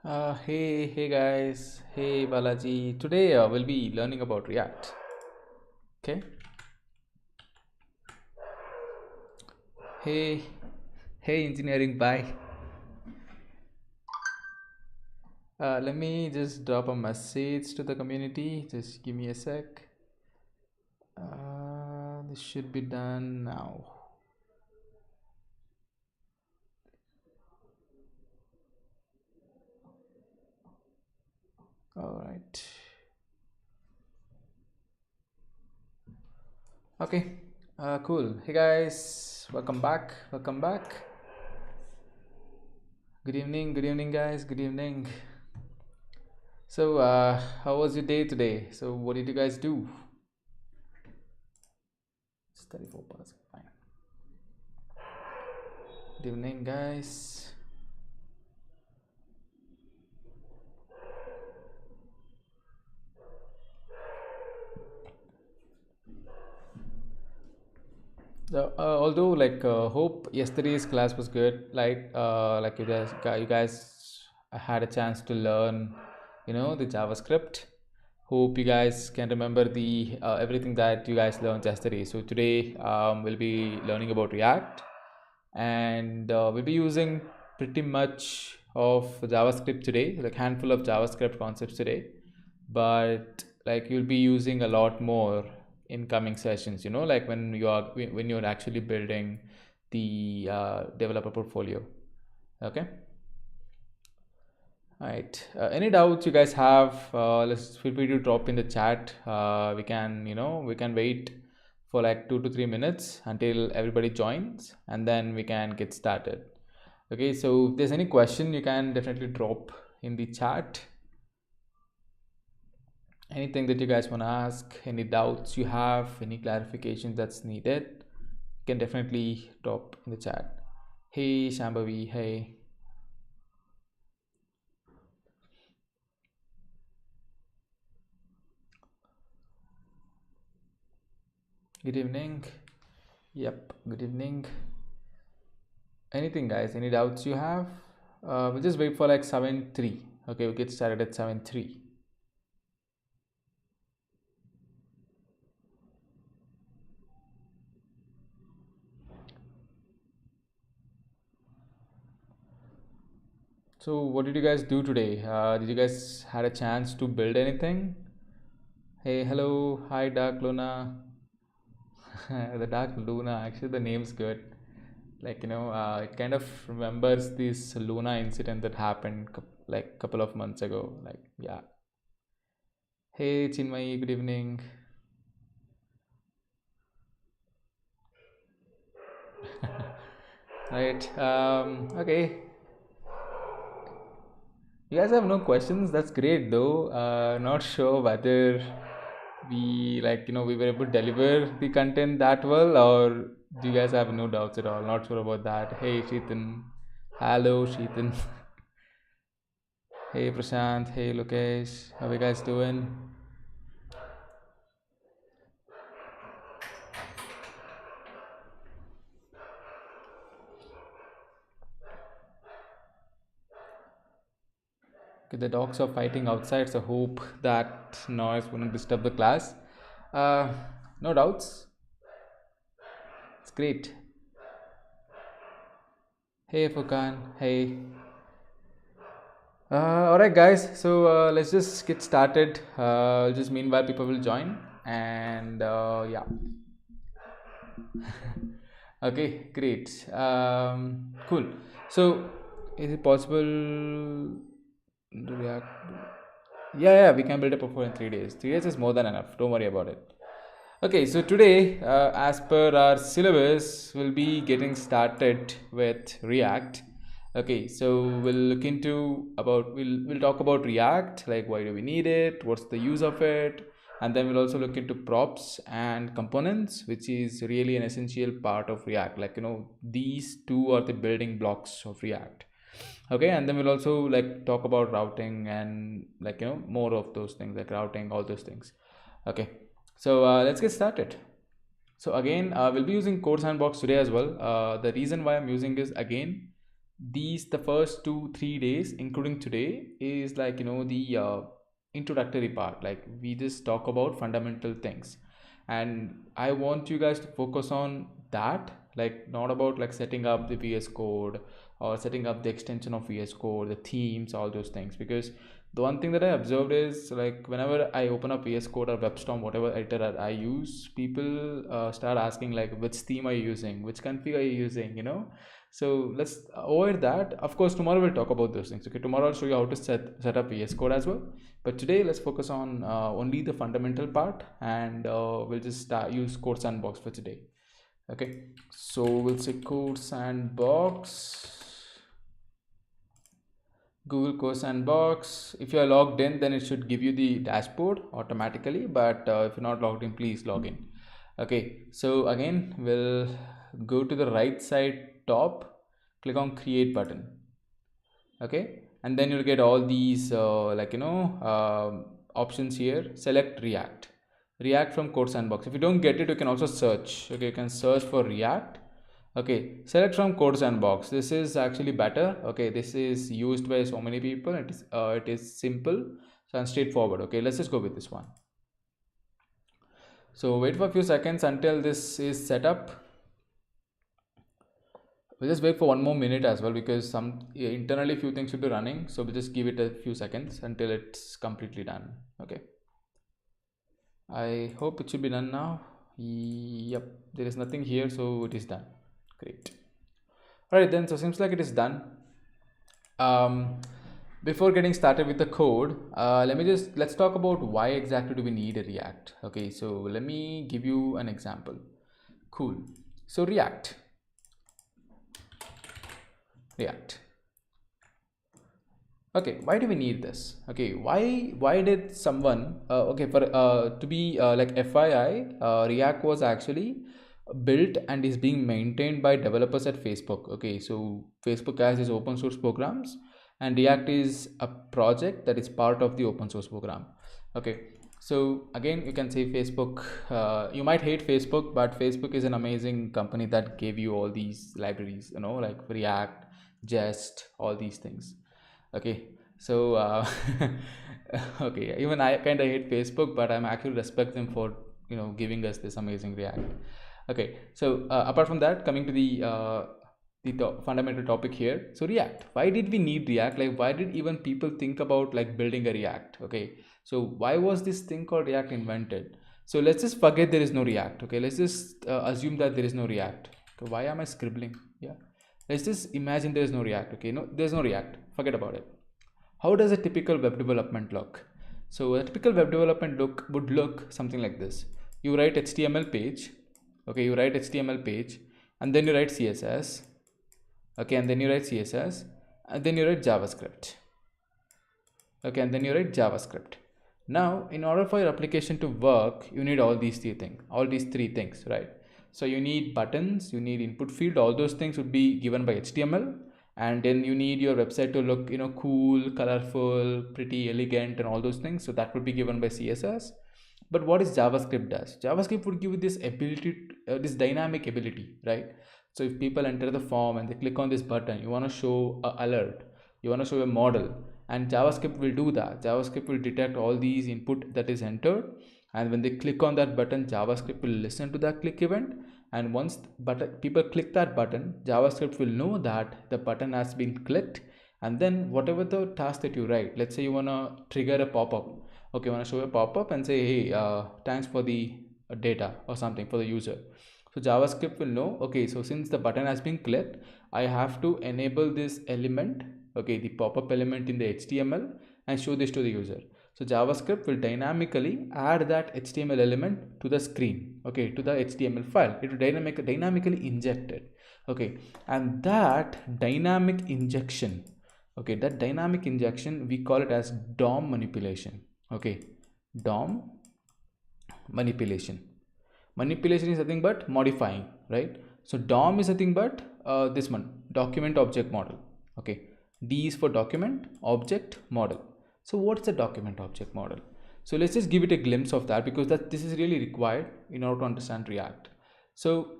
Hey guys, hey Balaji. Today we'll be learning about React. Okay. Hey, hey engineering. Bye. Let me just drop a message to the community. Just give me a sec. This should be done now. All right. Okay. Cool. Hey guys, welcome back. Welcome back. Good evening. Good evening, guys. Good evening. So, how was your day today? So, what did you guys do? It's 34%. Fine. Good evening, guys. Although, hope yesterday's class was good. Like you guys had a chance to learn, the JavaScript. Hope you guys can remember the everything that you guys learned yesterday. So today, we'll be learning about React, and we'll be using pretty much of JavaScript today, like handful of JavaScript concepts today, but like you'll be using a lot more in coming sessions, like when you're actually building the developer portfolio. Okay. All right. Any doubts you guys have, let's feel free to drop in the chat. We can wait for like 2 to 3 minutes until everybody joins, and then we can get started. Okay. So if there's any question, you can definitely drop in the chat. Anything that you guys want to ask, any doubts you have, any clarification that's needed, you can definitely drop in the chat. Hey Shambhavi, hey. Good evening. Yep, good evening. Anything guys, any doubts you have? We'll just wait for like 7:03. Okay, we'll get started at 7:03. So what did you guys do today? Did you guys had a chance to build anything? Hey, hello, hi Dark Luna. The Dark Luna, actually the name's good. Like it kind of remembers this Luna incident that happened like couple of months ago. Like, yeah. Hey Chinmay, good evening. Right. Okay. You guys have no questions. That's great, though. Not sure whether we were able to deliver the content that well, or do you guys have no doubts at all? Not sure about that. Hey, Sheetan. Hello, Sheetan. Hey, Prashant. Hey, Lokesh. How you guys doing? Okay, the dogs are fighting outside, so hope that noise wouldn't disturb the class. Uh, no doubts. It's great. Hey, Furkan. Hey. Alright, guys. So let's just get started. Just meanwhile, people will join, and yeah. Okay, great. Cool. So, is it possible to React? Yeah, we can build a portfolio in 3 days. 3 days is more than enough. Don't worry about it. Okay, so today, as per our syllabus, we'll be getting started with React. Okay, so we'll talk about React, like why do we need it, what's the use of it, and then we'll also look into props and components, which is really an essential part of React. Like these two are the building blocks of React. Okay, and then we'll also like talk about routing and like more of those things like routing, all those things. Okay, so let's get started. So again, we'll be using Code Sandbox today as well. The reason why I'm using is again these, the first 2 3 days including today, is like, the introductory part. Like, we just talk about fundamental things, and I want you guys to focus on that, like not about like setting up the VS Code or setting up the extension of VS Code, the themes, all those things. Because the one thing that I observed is, like, whenever I open up VS Code or WebStorm, whatever editor I use, people start asking like, which theme are you using, which config are you using, so let's avoid that. Of course, tomorrow we'll talk about those things. Okay, tomorrow I'll show you how to set up VS Code as well. But today let's focus on only the fundamental part, and we'll just use Code Sandbox for today. Okay, so we'll say Code Sandbox. Google Code Sandbox. If you are logged in, then it should give you the dashboard automatically. But if you're not logged in, please log in. Okay, so again, we'll go to the right side top, click on Create button. Okay, and then you'll get all these options here. Select React from Code Sandbox. If you don't get it, you can also search. Okay, you can search for React. Okay, select from Code Sandbox. This is actually better. Okay, this is used by so many people. It is simple and straightforward. Okay, let's just go with this one. So wait for a few seconds until this is set up. We'll just wait for 1 more minute as well, because some internally few things should be running. So we'll just give it a few seconds until it's completely done. Okay, I hope it should be done now. Yep, there is nothing here, so it is done. Great. All right then, so seems like it is done. Before getting started with the code, let's talk about why exactly do we need a React. Okay, so let me give you an example. Cool. So React. Okay, why do we need this? Okay, why did someone okay, for to be like FYI, React was actually built and is being maintained by developers at Facebook. Okay, so Facebook has its open source programs, and React is a project that is part of the open source program. Okay, so again, you can say Facebook, you might hate Facebook, but Facebook is an amazing company that gave you all these libraries, like React, Jest, all these things. Okay, so okay, even I kind of hate Facebook, but I'm actually respect them for giving us this amazing React. Okay, so apart from that, coming to the fundamental topic here. So React, why did we need React? Like, why did even people think about like building a React? Okay, so why was this thing called React invented? So let's just forget there is no React. Okay, let's just assume that there is no React. Okay, why am I scribbling? Yeah, let's just imagine there is no React. Okay, no, there's no React, forget about it. How does a typical web development look? So a typical web development would look something like this. You write HTML page. Okay, you write HTML page, and then you write CSS. Okay, and then you write CSS, and then you write JavaScript. Okay, and then you write JavaScript. Now, in order for your application to work, you need all these three things, right? So you need buttons, you need input field, all those things would be given by HTML, and then you need your website to look, cool, colorful, pretty, elegant, and all those things. So that would be given by CSS. But what is JavaScript does? JavaScript would give you this ability, this dynamic ability, right? So if people enter the form and they click on this button, you want to show an alert, you want to show a model, and JavaScript will do that. JavaScript will detect all these input that is entered, and when they click on that button, JavaScript will listen to that click event, and once people click that button, JavaScript will know that the button has been clicked, and then whatever the task that you write, let's say you want to trigger a pop-up. Okay, you want to show a pop-up and say, hey, thanks for the data or something for the user. So JavaScript will know, okay, so since the button has been clicked, I have to enable this element, okay, the pop-up element in the HTML, and show this to the user. So JavaScript will dynamically add that HTML element to the screen, okay, to the HTML file. It will dynamically inject it, okay, and that dynamic injection, okay, we call it as DOM manipulation. Okay, DOM manipulation. Manipulation is nothing but modifying, right? So DOM is nothing but this one, document object model. Okay, D is for document object model. So what's the document object model? So let's just give it a glimpse of that, because this is really required in order to understand React. So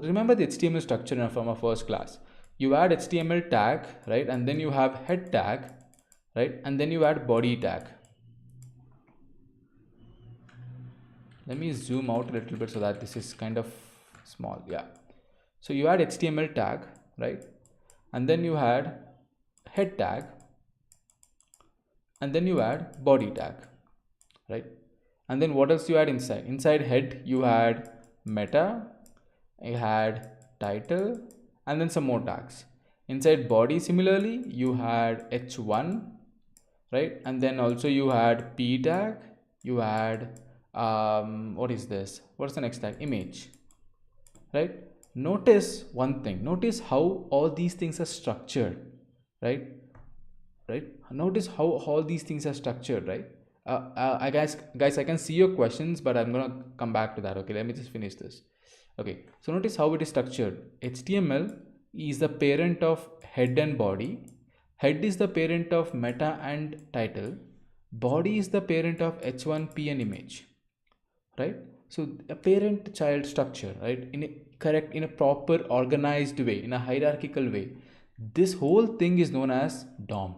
remember the HTML structure from our first class. You add HTML tag, right? And then you have head tag, right? And then you add body tag. Let me zoom out a little bit so that this is kind of small. Yeah. So you add HTML tag, right? And then you add head tag, and then you add body tag, right? And then what else you add inside? Inside head, you add meta, you had title, and then some more tags. Inside body, similarly, you had h1, right? And then also you had p tag, you had what is this? What's the next tag? Image, right? Notice one thing. Notice how all these things are structured, right? Right, notice how all these things are structured, right? I guys, I can see your questions, but I'm gonna come back to that. Okay, let me just finish this. Okay, so notice how it is structured. HTML is the parent of head and body. Head is the parent of meta and title. Body is the parent of h1p and image, right? So a parent child structure, right, in a correct, in a proper organized way, in a hierarchical way, this whole thing is known as DOM.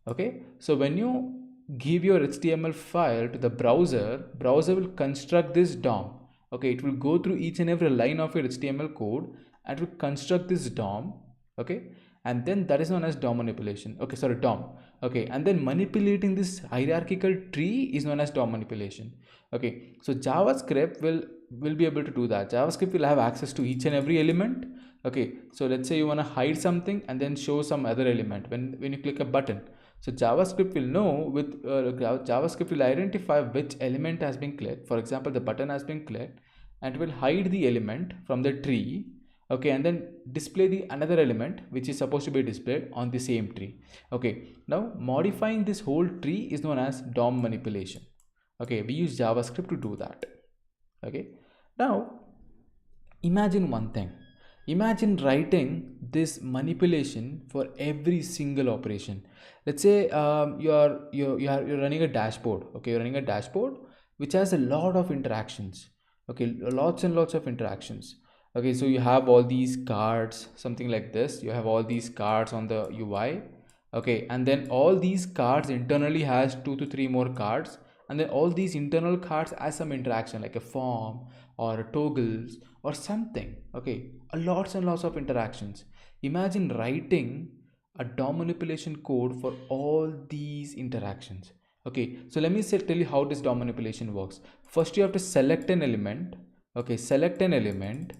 Okay, so when you give your HTML file to the browser will construct this DOM. Okay, it will go through each and every line of your HTML code and will construct this DOM. Okay, and then that is known as DOM manipulation. Okay, sorry, DOM. Okay, and then manipulating this hierarchical tree is known as DOM manipulation. Okay, so JavaScript will be able to do that. JavaScript will have access to each and every element. Okay, so let's say you want to hide something and then show some other element when you click a button. So JavaScript will know with JavaScript will identify which element has been clicked. For example, the button has been clicked, and it will hide the element from the tree. Okay, and then display the another element which is supposed to be displayed on the same tree. Okay, now modifying this whole tree is known as DOM manipulation. Okay, we use JavaScript to do that. Okay, now imagine one thing. Imagine writing this manipulation for every single operation. Let's say you're running a dashboard. Okay, you're running a dashboard which has a lot of interactions. Okay, lots and lots of interactions. Okay, so you have all these cards, something like this. You have all these cards on the UI. Okay, and then all these cards internally has 2 to 3 more cards, and then all these internal cards has some interaction like a form or toggles or something. Okay, a lots and lots of interactions. Imagine writing a DOM manipulation code for all these interactions. Okay, so let me tell you how this DOM manipulation works. First you have to select an element. Okay, select an element.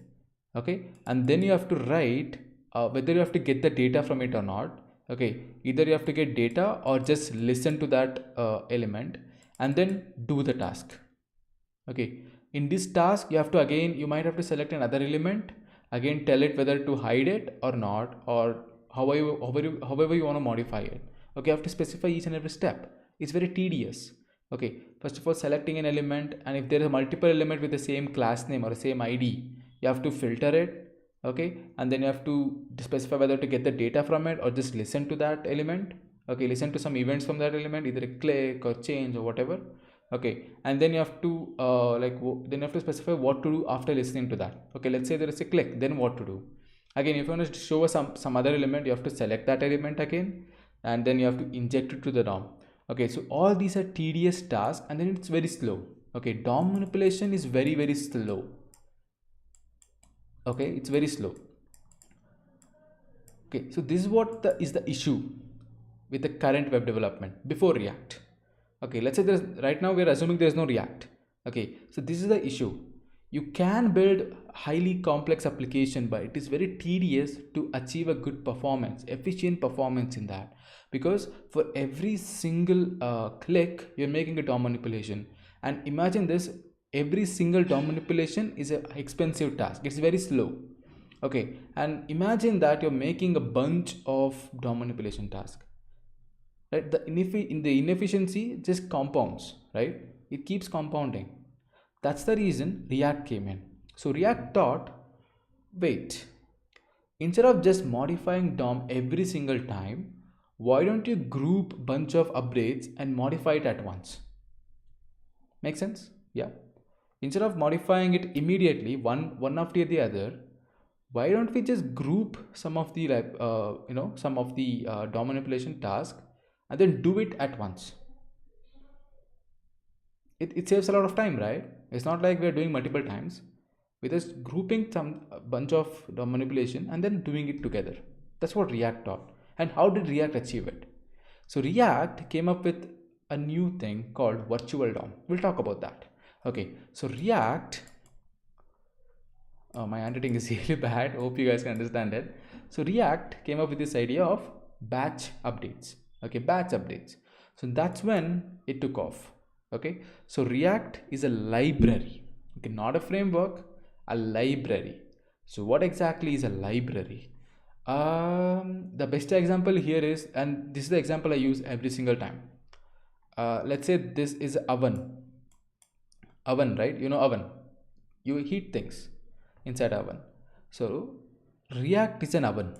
Okay, and then you have to write whether you have to get the data from it or not. Okay, either you have to get data or just listen to that element and then do the task. Okay, in this task you have to, again, you might have to select another element, again tell it whether to hide it or not, or however you want to modify it. Okay, you have to specify each and every step. It's very tedious. Okay, first of all, selecting an element, and if there is a multiple element with the same class name or the same ID, you have to filter it. Okay, and then you have to specify whether to get the data from it or just listen to that element. Okay, listen to some events from that element, either a click or change or whatever. Okay, and then you have to then you have to specify what to do after listening to that. Okay, let's say there is a click, then what to do. Again, if you want to show some other element, you have to select that element again, and then you have to inject it to the DOM. Okay, so all these are tedious tasks, and then it's very slow. Okay, DOM manipulation is very slow. Okay, it's very slow. Okay, so this is what is the issue with the current web development before React. Okay, let's say there's, right now we're assuming there's no React. Okay, so this is the issue. You can build highly complex application, but it is very tedious to achieve a good performance, efficient performance in that, because for every single click you're making a DOM manipulation. And imagine this, every single DOM manipulation is an expensive task. It's very slow. Okay, and imagine that you're making a bunch of DOM manipulation tasks, right? The inefficiency just compounds, right? It keeps compounding. That's the reason React came in. So React thought, wait, instead of just modifying DOM every single time, why don't you group bunch of updates and modify it at once? Make sense? Yeah. Instead of modifying it immediately, one after the other, why don't we just group some of the some of the DOM manipulation task and then do it at once. It saves a lot of time, right? It's not like we're doing multiple times. We're just grouping some a bunch of DOM manipulation and then doing it together. That's what React taught. And how did React achieve it? So React came up with a new thing called virtual DOM. We'll talk about that. Okay, so React, my handwriting is really bad. Hope you guys can understand it. So React came up with this idea of batch updates. Okay, batch updates. So that's when it took off. Okay, so React is a library. Okay, not a framework, a library. So what exactly is a library? The best example here is, and this is the example I use every single time. Let's say this is oven, right? You know oven, you heat things inside oven. So React is an oven.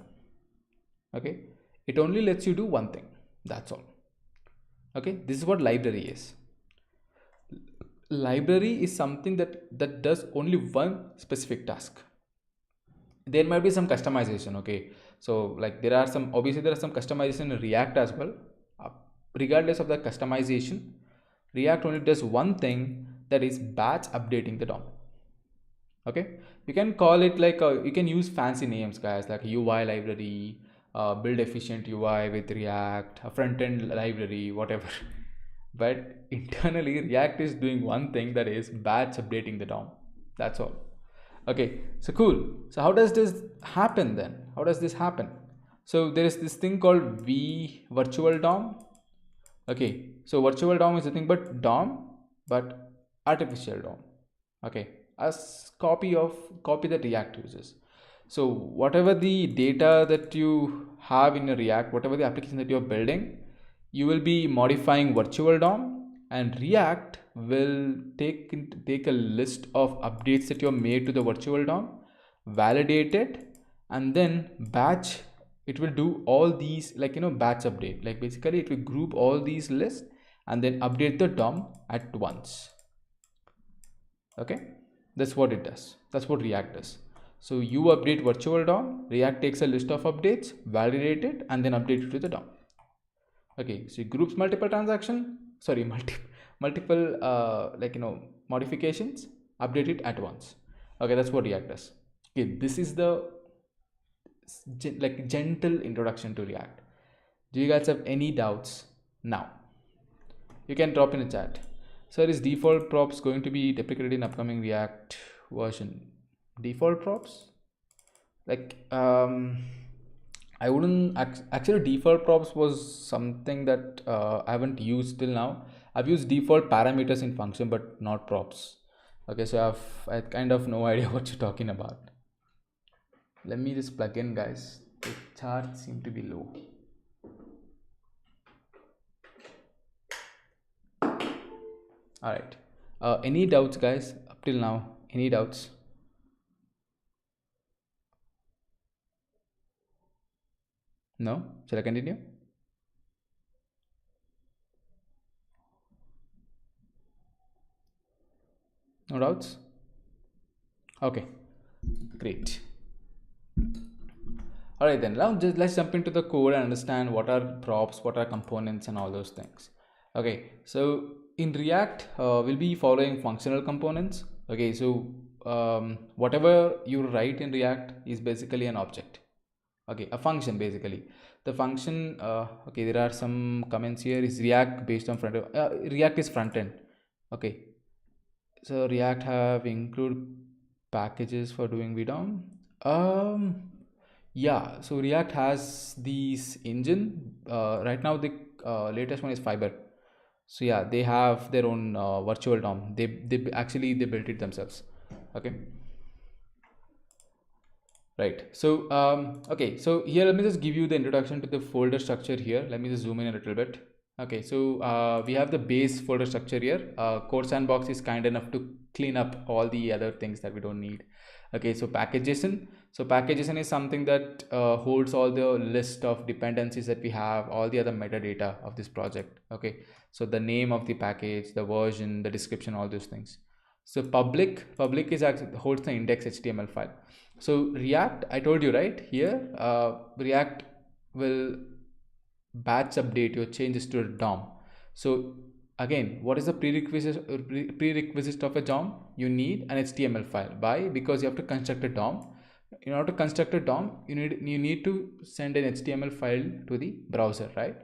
Okay, it only lets you do one thing, that's all. Okay, this is what library is. Library is something that does only one specific task. There might be some customization. Okay, so like there are some, obviously there are some customization in React as well. uh, Regardless of the customization, React only does one thing, that is batch updating the DOM. Okay, you can call it like you can use fancy names, guys, like UI library, build efficient UI with React, a front end library, whatever. But internally React is doing one thing, that is batch updating the DOM. That's all. Okay, so cool. So how does this happen then? How does this happen? So there is this thing called v virtual DOM. Okay, so virtual DOM is nothing but DOM, but artificial DOM. Okay, as copy that React uses. So whatever the data that you have in a React, whatever the application that you're building, you will be modifying virtual DOM, and React will take a list of updates that you have made to the virtual DOM, validate it, and then batch. It will do all these, like batch update. Like basically it will group all these lists and then update the DOM at once. Okay, that's what it does. That's what React does. So you update virtual DOM, React takes a list of updates, validate it, and then update it to the DOM. Okay, so it groups multiple transaction, sorry, multiple modifications, update it at once. Okay, that's what React does. Okay, this is the gentle introduction to React. Do you guys have any doubts now? You can drop in a chat. So is default props going to be deprecated in upcoming React version? Default props? Like I wouldn't actually, default props was something that I haven't used till now. I've used default parameters in function but not props. Okay, so I kind of no idea what you're talking about. Let me just plug in, guys. The charts seem to be low. All right, any doubts, guys, up till now? Any doubts? No? Shall I continue? No doubts? Okay, great. All right, then now just let's jump into the code and understand what are props, what are components, and all those things. Okay, so in React, we'll be following functional components. Okay, so whatever you write in React is basically an object. Okay, a function basically. The function, okay, there are some comments here. Is React based on front end? React is front end. Okay, so React have include packages for doing VDOM. Yeah, so React has these engine. Right now the latest one is Fiber. So yeah, they have their own virtual DOM. They actually they built it themselves. Okay. Right. So okay. So here let me just give you the introduction to the folder structure here. Let me just zoom in a little bit. Okay. So we have the base folder structure here. Code Sandbox is kind enough to clean up all the other things that we don't need. Okay. So package.json. So package.json is something that holds all the list of dependencies that we have, all the other metadata of this project. Okay. So the name of the package, the version, the description, all those things. So public is actually holds the index HTML file. So React, I told you right here, React will batch update your changes to a DOM. So again, what is the prerequisite of a DOM? You need an HTML file. Why? Because you have to construct a DOM. In order to construct a DOM, you need to send an HTML file to the browser, right?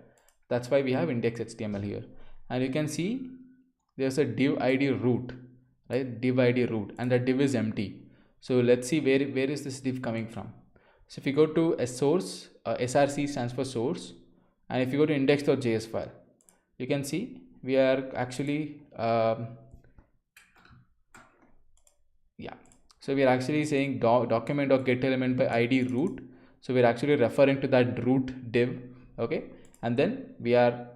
That's why we have index HTML here. And you can see there's a div id root, right? Div id root, and the div is empty. So let's see where is this div coming from. So if you go to a source, src stands for source, and if you go to index.js file, you can see we are actually yeah, so we are actually saying document.get element by id root. So we're actually referring to that root div. Okay, and then we are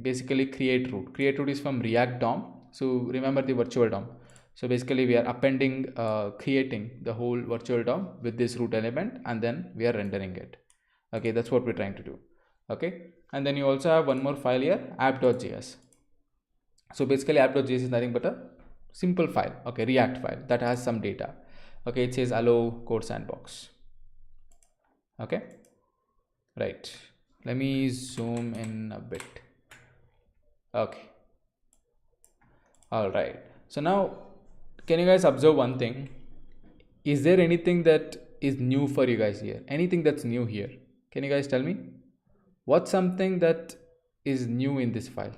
basically create root is from React DOM. So remember the virtual DOM. So basically we are appending creating the whole virtual DOM with this root element, and then we are rendering it. Okay, that's what we're trying to do. Okay, and then you also have one more file here, app.js. So basically app.js is nothing but a simple file, okay, React file that has some data. Okay, it says allow code sandbox. Okay, right, let me zoom in a bit. Okay, all right, so now can you guys observe one thing? Is there anything that is new for you guys here? Anything that's new here? Can you guys tell me what's something that is new in this file?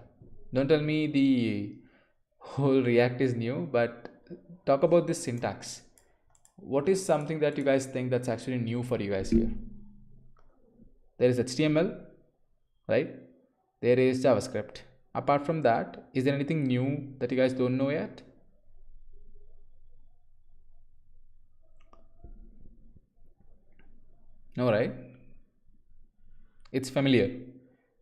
Don't tell me the whole React is new, but talk about this syntax. What is something that you guys think that's actually new for you guys here? There is HTML, right? There is JavaScript. Apart from that, is there anything new that you guys don't know yet? No, right? It's familiar.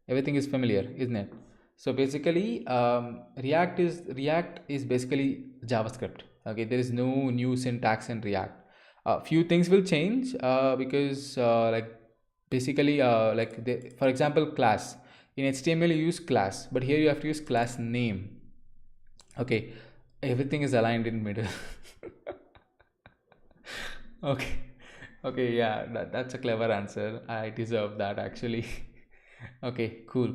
Everything is familiar, isn't it? So basically, React is basically JavaScript. Okay, there is no new syntax in React. Few things will change because like basically for example, class. In HTML you use class, but here you have to use class name. Okay, everything is aligned in middle. Okay, okay, yeah, that's a clever answer. I deserve that actually. Okay, cool.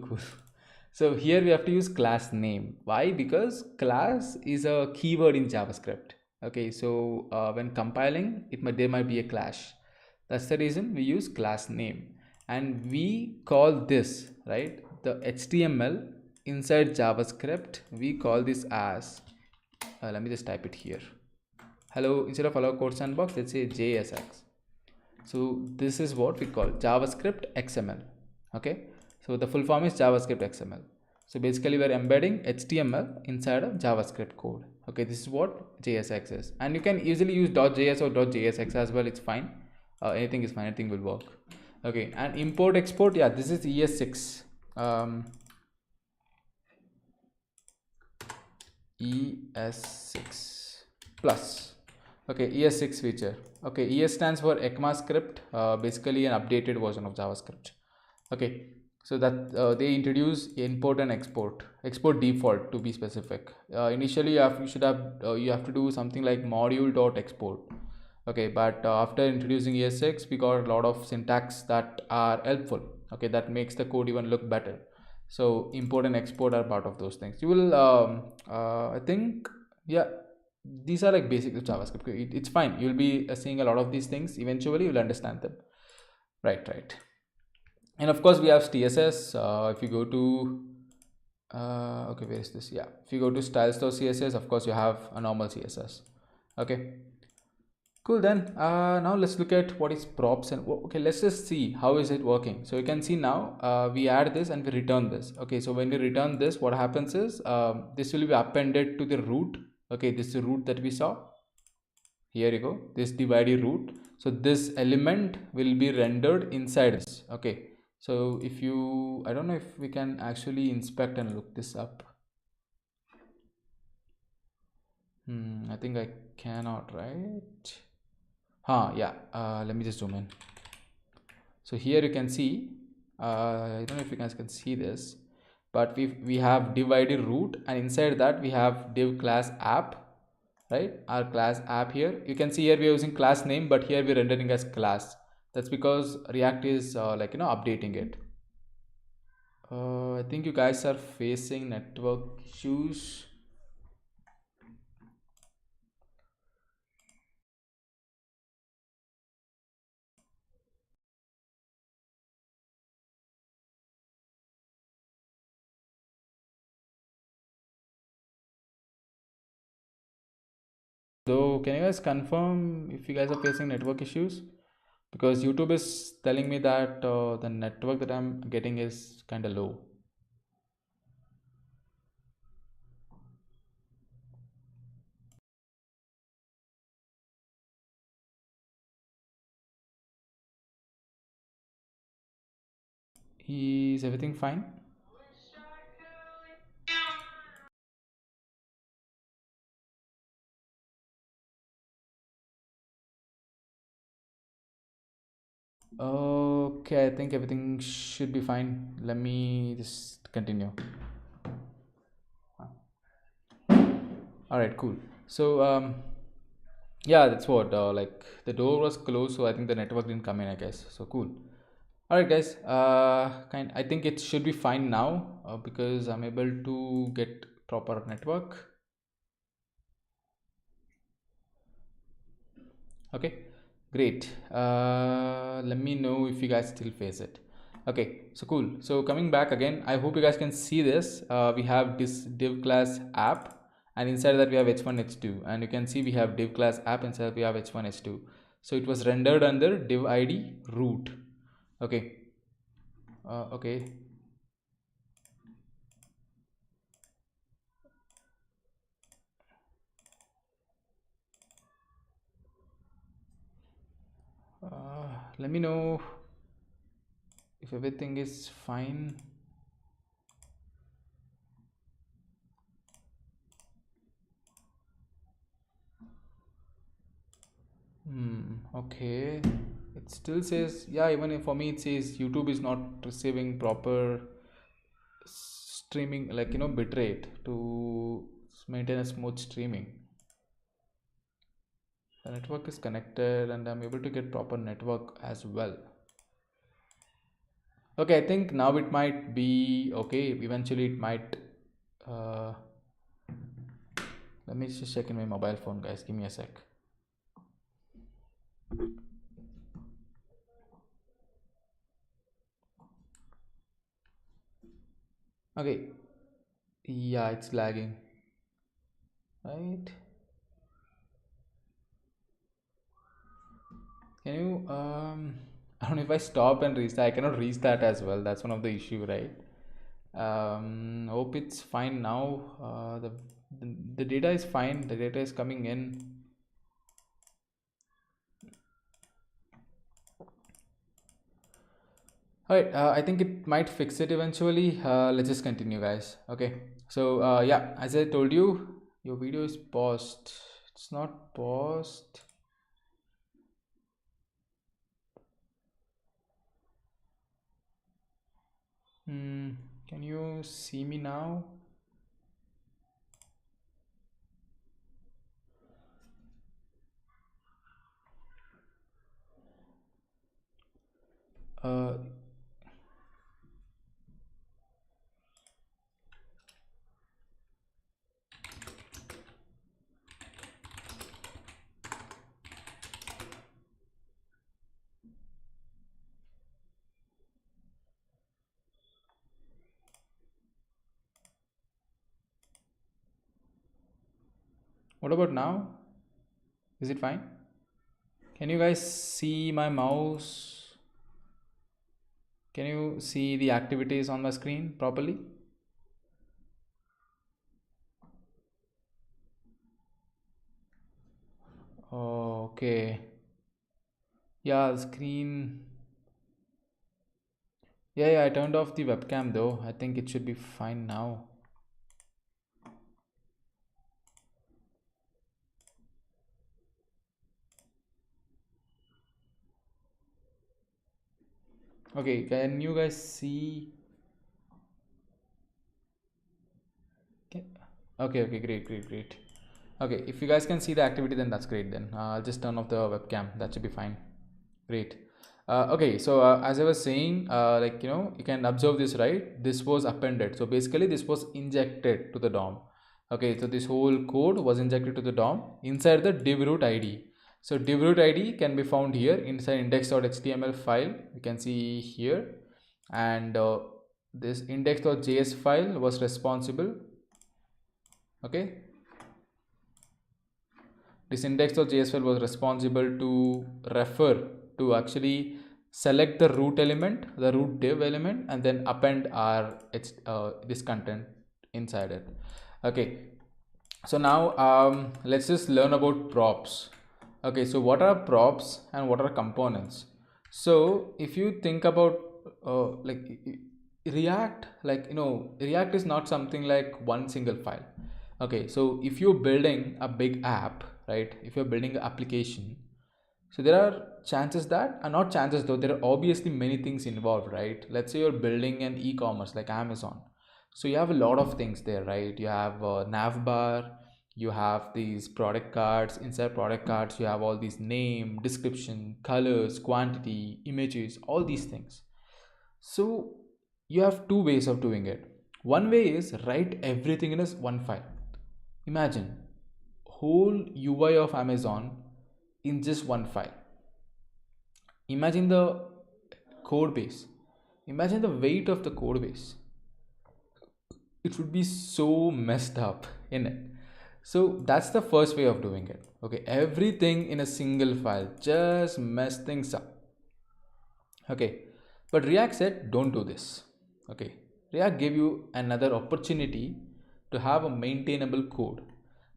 So here we have to use class name. Why? Because class is a keyword in JavaScript. Okay, so when compiling, there might be a clash. That's the reason we use class name, and we call this, right, the HTML inside JavaScript. We call this as let me just type it here. Hello, instead of hello code sandbox, let's say JSX. So this is what we call JavaScript XML. Okay, so the full form is JavaScript XML. So basically we're embedding HTML inside a JavaScript code. Okay, this is what JSX is, and you can easily use .js or .jsx as well. It's fine. Anything is fine. Anything will work. Okay, and import export. Yeah, this is ES6. ES6 plus. Okay, ES6 feature. Okay, ES stands for ECMAScript, basically an updated version of JavaScript. Okay, so that they introduce import and export default to be specific. Initially you have to do something like module.export. Okay, but after introducing ES6, we got a lot of syntax that are helpful. Okay, that makes the code even look better. So import and export are part of those things. You will I think, yeah, these are like basics of JavaScript. It's fine, you'll be seeing a lot of these things. Eventually you'll understand them. Right. And of course we have CSS. If you go to okay, where is this? Yeah, if you go to styles.css, of course you have a normal CSS. Okay, cool. Then now let's look at what is props, and okay, let's just see how is it working. So you can see now we add this and we return this. Okay, so when we return this, what happens is this will be appended to the root. Okay, this is the root that we saw. Here you go, this divide root. So this element will be rendered inside this. Okay, so if you, I don't know if we can actually inspect and look this up. I think I cannot, right? Yeah, let me just zoom in. So here you can see, I don't know if you guys can see this, but we have div id root, and inside that we have div class app. right? Our class app here. You can see here we are using class name, but here we're rendering as class. That's because React is updating it. I think you guys are facing network issues. So can you guys confirm if you guys are facing network issues? Because YouTube is telling me that the network that I'm getting is kind of low. Is everything fine? Okay, I think everything should be fine. Let me just continue. All right, cool. So yeah, that's what like the door was closed, so I think the network didn't come in, I guess. So cool. All right, guys. I think it should be fine now because I'm able to get proper network. Okay, great. Let me know if you guys still face it. Okay, so cool. So coming back again, I hope you guys can see this. We have this div class app, and inside that we have h1 h2, and you can see we have div class app, inside we have h1 h2. So it was rendered under div id root. Okay. Okay. Let me know if everything is fine. Okay. It still says, yeah, even if for me it says YouTube is not receiving proper streaming, like, bitrate to maintain a smooth streaming. The network is connected and I'm able to get proper network as well. Okay, I think now it might be okay. Eventually it might. Uh, Let me just check in my mobile phone, guys. Give me a sec. Okay. Yeah, it's lagging. Right? Can you I don't know if I stop and restart. I cannot restart as well. That's one of the issue, right? Hope it's fine now. The data is fine. The data is coming in. All right. I think it might fix it eventually. Let's just continue, guys. Okay. So yeah, as I told you, your video is paused. It's not paused. Can you see me now? Uh, what about now? Is it fine? Can you guys see my mouse? Can you see the activities on my screen properly? Okay. Yeah, the screen. Yeah, I turned off the webcam though. I think it should be fine now. Okay, can you guys see? Okay, okay, great. Okay, if you guys can see the activity, then that's great. Then I'll just turn off the webcam. That should be fine. Great. Okay, so as I was saying, like you can observe this, right? This was appended. So basically, this was injected to the DOM. Okay, so this whole code was injected to the DOM inside the div root ID. So div root ID can be found here inside index.html file. You can see here, and this index.js file was responsible. Okay, this index.js file was responsible to refer to actually select the root element, the root div element, and then append our this content inside it. Okay, so now let's just learn about props. Okay, so what are props and what are components? So if you think about React, React is not something like one single file. Okay, so if you're building a big app, right, if you're building an application, so there are chances that, and not chances though, there are obviously many things involved, right? Let's say you're building an e-commerce like Amazon. So you have a lot of things there, right? You have a nav bar, you have these product cards. Inside product cards, you have all these name, description, colors, quantity, images, all these things. So you have two ways of doing it. One way is write everything in a one file. Imagine whole UI of Amazon in just one file. Imagine the code base. Imagine the weight of the code base. It would be so messed up in it. So that's the first way of doing it. Okay, everything in a single file, just mess things up. Okay, but React said don't do this. Okay, React gave you another opportunity to have a maintainable code.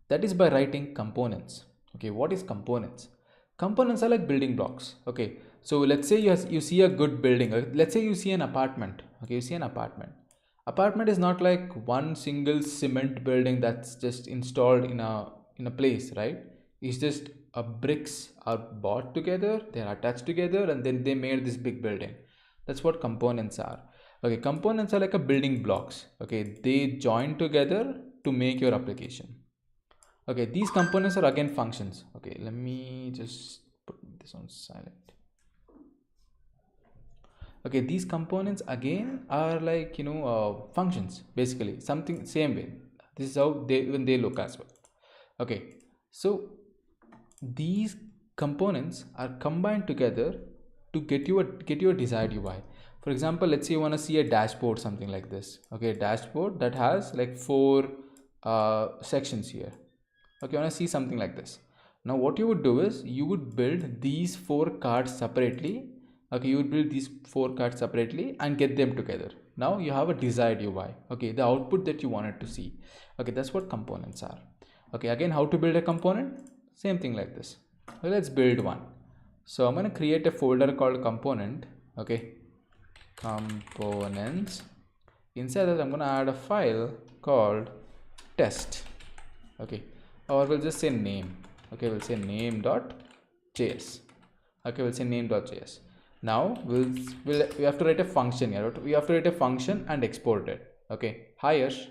That is by writing components. Okay, what is components? Components are like building blocks. Okay, so let's say you see a good building. Let's say you see an apartment. Okay, you see an apartment. Apartment is not like one single cement building that's just installed in a place, right? It's just bricks are bought together, they are attached together, and then they made this big building. That's what components are. Okay, components are like a building blocks. Okay, they join together to make your application. Okay, these components are again functions. Okay, let me just put this on silent. Okay, these components again are like functions, basically something same way. This is how they look as well. Okay, so these components are combined together to get you a desired UI. For example, let's say you want to see a dashboard, something like this. Okay, a dashboard that has like four sections here. Okay, you want to see something like this. Now what you would do is you would build these four cards separately. Okay, you would build these four cards separately and get them together. Now you have a desired UI. Okay, the output that you wanted to see. Okay, that's what components are. Okay, again, how to build a component? Same thing like this. Okay, let's build one. So I'm going to create a folder called component. Okay, components. Inside that I'm going to add a file called test. Okay, or we'll just say name. Okay, we'll say name.js. Okay, we'll say name.js. Now we have to write a function here. We have to write a function and export it. Okay, hi Yash.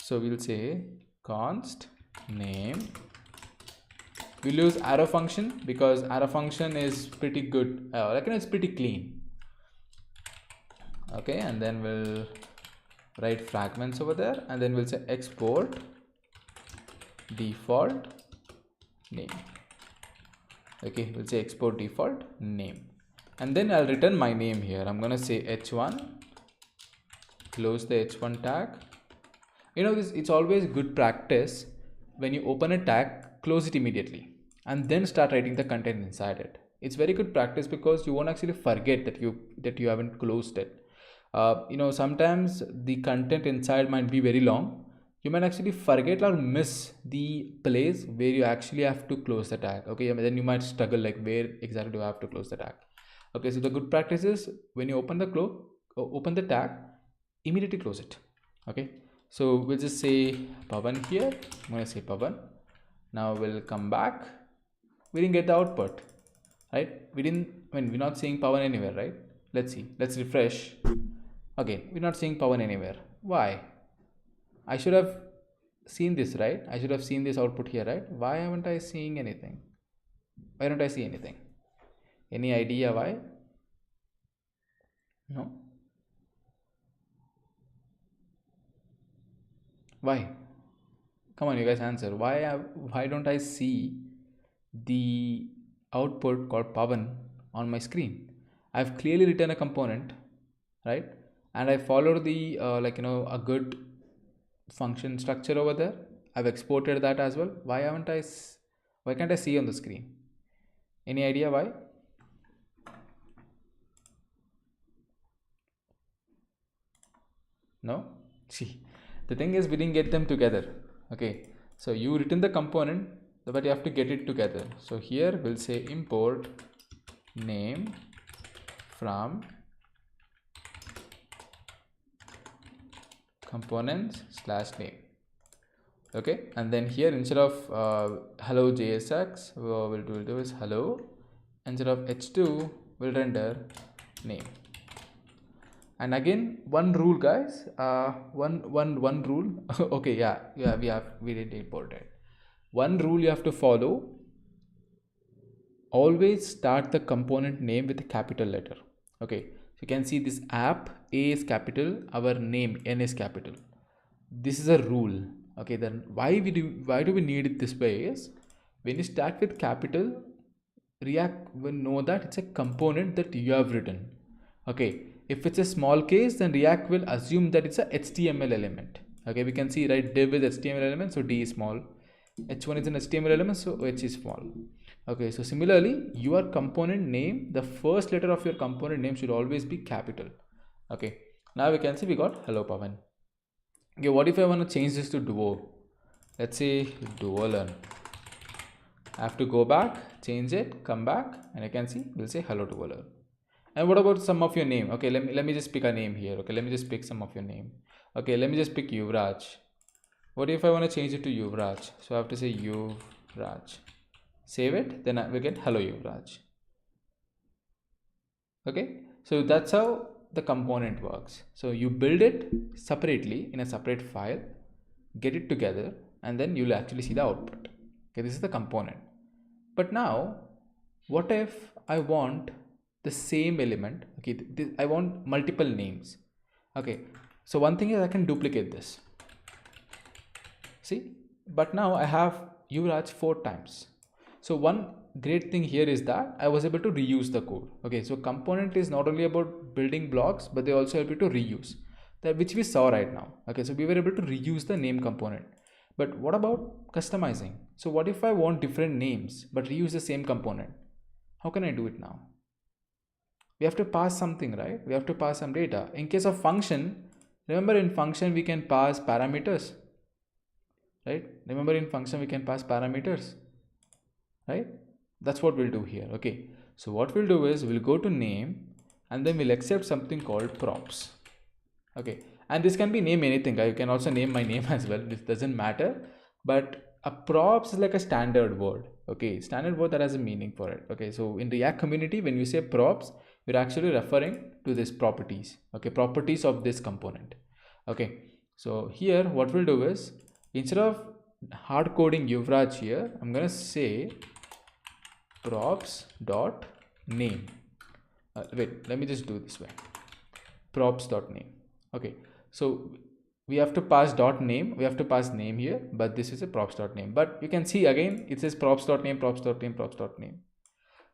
So we'll say const name. We'll use arrow function because arrow function is pretty good. It's pretty clean. Okay, and then we'll write fragments over there, and then we'll say export default name. Okay, we'll say export default name, and then I'll return my name here. I'm gonna say h1, close the h1 tag. It's always good practice when you open a tag, close it immediately and then start writing the content inside it. It's very good practice because you won't actually forget that you haven't closed it. Sometimes the content inside might be very long. You might actually forget or miss the place where you actually have to close the tag. Okay, then you might struggle like where exactly do I have to close the tag. Okay, so the good practice is when you open the tag, immediately close it. Okay, so we'll just say Pavan here. I'm going to say Pavan. Now we'll come back. We didn't get the output, right? We're not seeing Pavan anywhere, right? Let's see. Let's refresh. Okay, we're not seeing Pavan anywhere. Why? I should have seen this, right? I should have seen this output here, right? Why haven't I seeing anything? Why don't I see anything? Any idea why? No. Why? Come on, you guys answer. Why don't I see the output called Pavan on my screen? I've clearly written a component, right? And I followed the a good function structure over there. I've exported that as well. Why can't I see on the screen? Any idea why? No? See, the thing is we didn't get them together. Okay, so you written the component, but you have to get it together. So here we'll say import name from components / name. Okay, and then here instead of hello JSX, what we'll do is hello. Instead of h2, we'll render name. And again, one rule, guys. One rule. Okay, yeah, we did import it. One rule you have to follow. Always start the component name with a capital letter. Okay, so you can see this app A is capital, our name N is capital. This is a rule. Okay, then why do we need it this way is when you start with capital, React will know that it's a component that you have written. Okay, if it's a small case, then React will assume that it's a HTML element. Okay, we can see, right, div is HTML element, so D is small. H1 is an HTML element, so H is small. Okay, so similarly, your component name, the first letter of your component name should always be capital. Okay, now we can see we got hello Pavan. Okay, what if I want to change this to Duo? Let's say Duolearn. I have to go back, change it, come back, and I can see we'll say hello Duolearn. And what about some of your name? Okay, let me just pick a name here. Okay, let me just pick some of your name. Okay, let me just pick Yuvraj. What if I want to change it to Yuvraj? So I have to say Yuvraj. Save it, then we get hello Yuvraj. Okay, so that's how the component works. So you build it separately in a separate file, get it together, and then you'll actually see the output. Okay, this is the component. But now, what if I want the same element? Okay, I want multiple names. Okay, so one thing is I can duplicate this. See, but now I have Yuvraj 4 times. So one great thing here is that I was able to reuse the code. Okay, so component is not only about building blocks, but they also help you to reuse, that which we saw right now. Okay, so we were able to reuse the name component. But what about customizing? So what if I want different names but reuse the same component? How can I do it now? We have to pass something, right? We have to pass some data. In case of function, remember in function we can pass parameters, right? Remember in function we can pass parameters, right? That's what we'll do here. Okay, so what we'll do is we'll go to name and then we'll accept something called props. Okay, and this can be name anything. You can also name my name as well. This doesn't matter, but a props is like a standard word. Okay, standard word that has a meaning for it. Okay, so in React community, when you say props, we're actually referring to this properties. Okay, properties of this component. Okay, so here what we'll do is instead of hard coding Yuvraj here, I'm gonna say props dot name. Wait, let me just do this way. Props dot name. Okay, so we have to pass dot name, we have to pass name here, but this is a props dot name. But you can see again it says props dot name, props dot name, props dot name.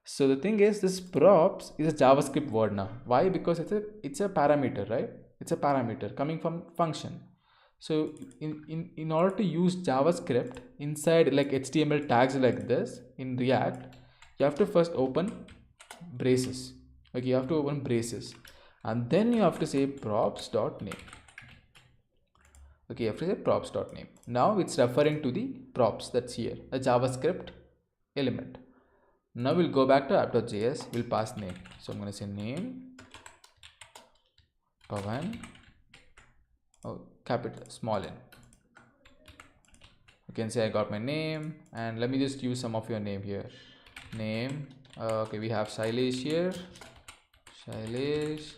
So the thing is, this props is a JavaScript word now. Why? Because it's a parameter, right? It's a parameter coming from function. So in order to use JavaScript inside like HTML tags like this in React, you have to first open braces. Okay, you have to open braces and then you have to say props dot name. Okay, you have to say props dot name. Now it's referring to the props that's here, a JavaScript element. Now we'll go back to app.js, we'll pass name. So I'm going to say name Pavan, capital small n. You can say I got my name, and let me just use some of your name here. Name, okay, we have Shailesh here. Shailesh.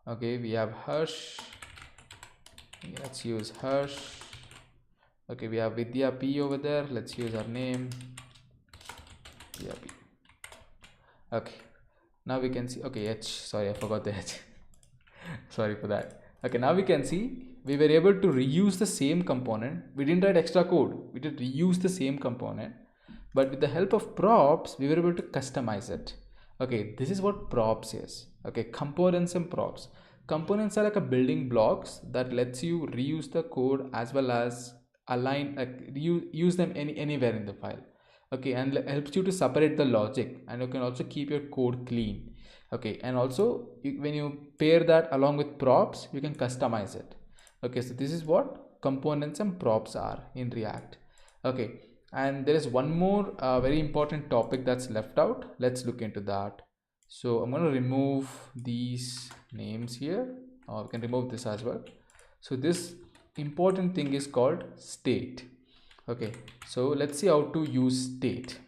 Okay, we have Harsh. Let's use Harsh. Okay, we have Vidya P over there. Let's use our name, Vidya P. Okay, now we can see, okay, H, sorry, I forgot the H. Sorry for that. Okay, now we can see we were able to reuse the same component. We didn't write extra code, we did reuse the same component, but with the help of props we were able to customize it. Okay, this is what props is. Okay, components and props. Components are like a building blocks that lets you reuse the code as well as align, like use them anywhere in the file. Okay, and helps you to separate the logic, and you can also keep your code clean. Okay, and also when you pair that along with props, you can customize it. Okay, so this is what components and props are in React. Okay, and there is one more very important topic that's left out. Let's look into that. So I'm going to remove these names here, or we can remove this as well. So this important thing is called state. Okay, so let's see how to use state.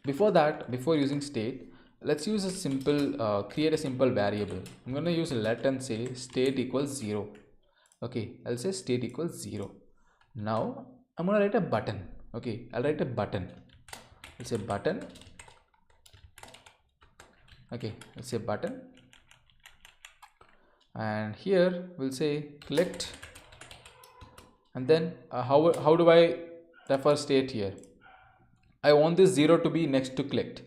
Before that, before using state, let's use a simple create a simple variable. I'm going to use let and say state equals 0. Okay, I'll say state equals 0. Now I'm going to write a button. Okay, I'll write a button. Let's say button. Okay, let's say button, and here we'll say clicked, and then how do I refer state here? I want this 0 to be next to clicked.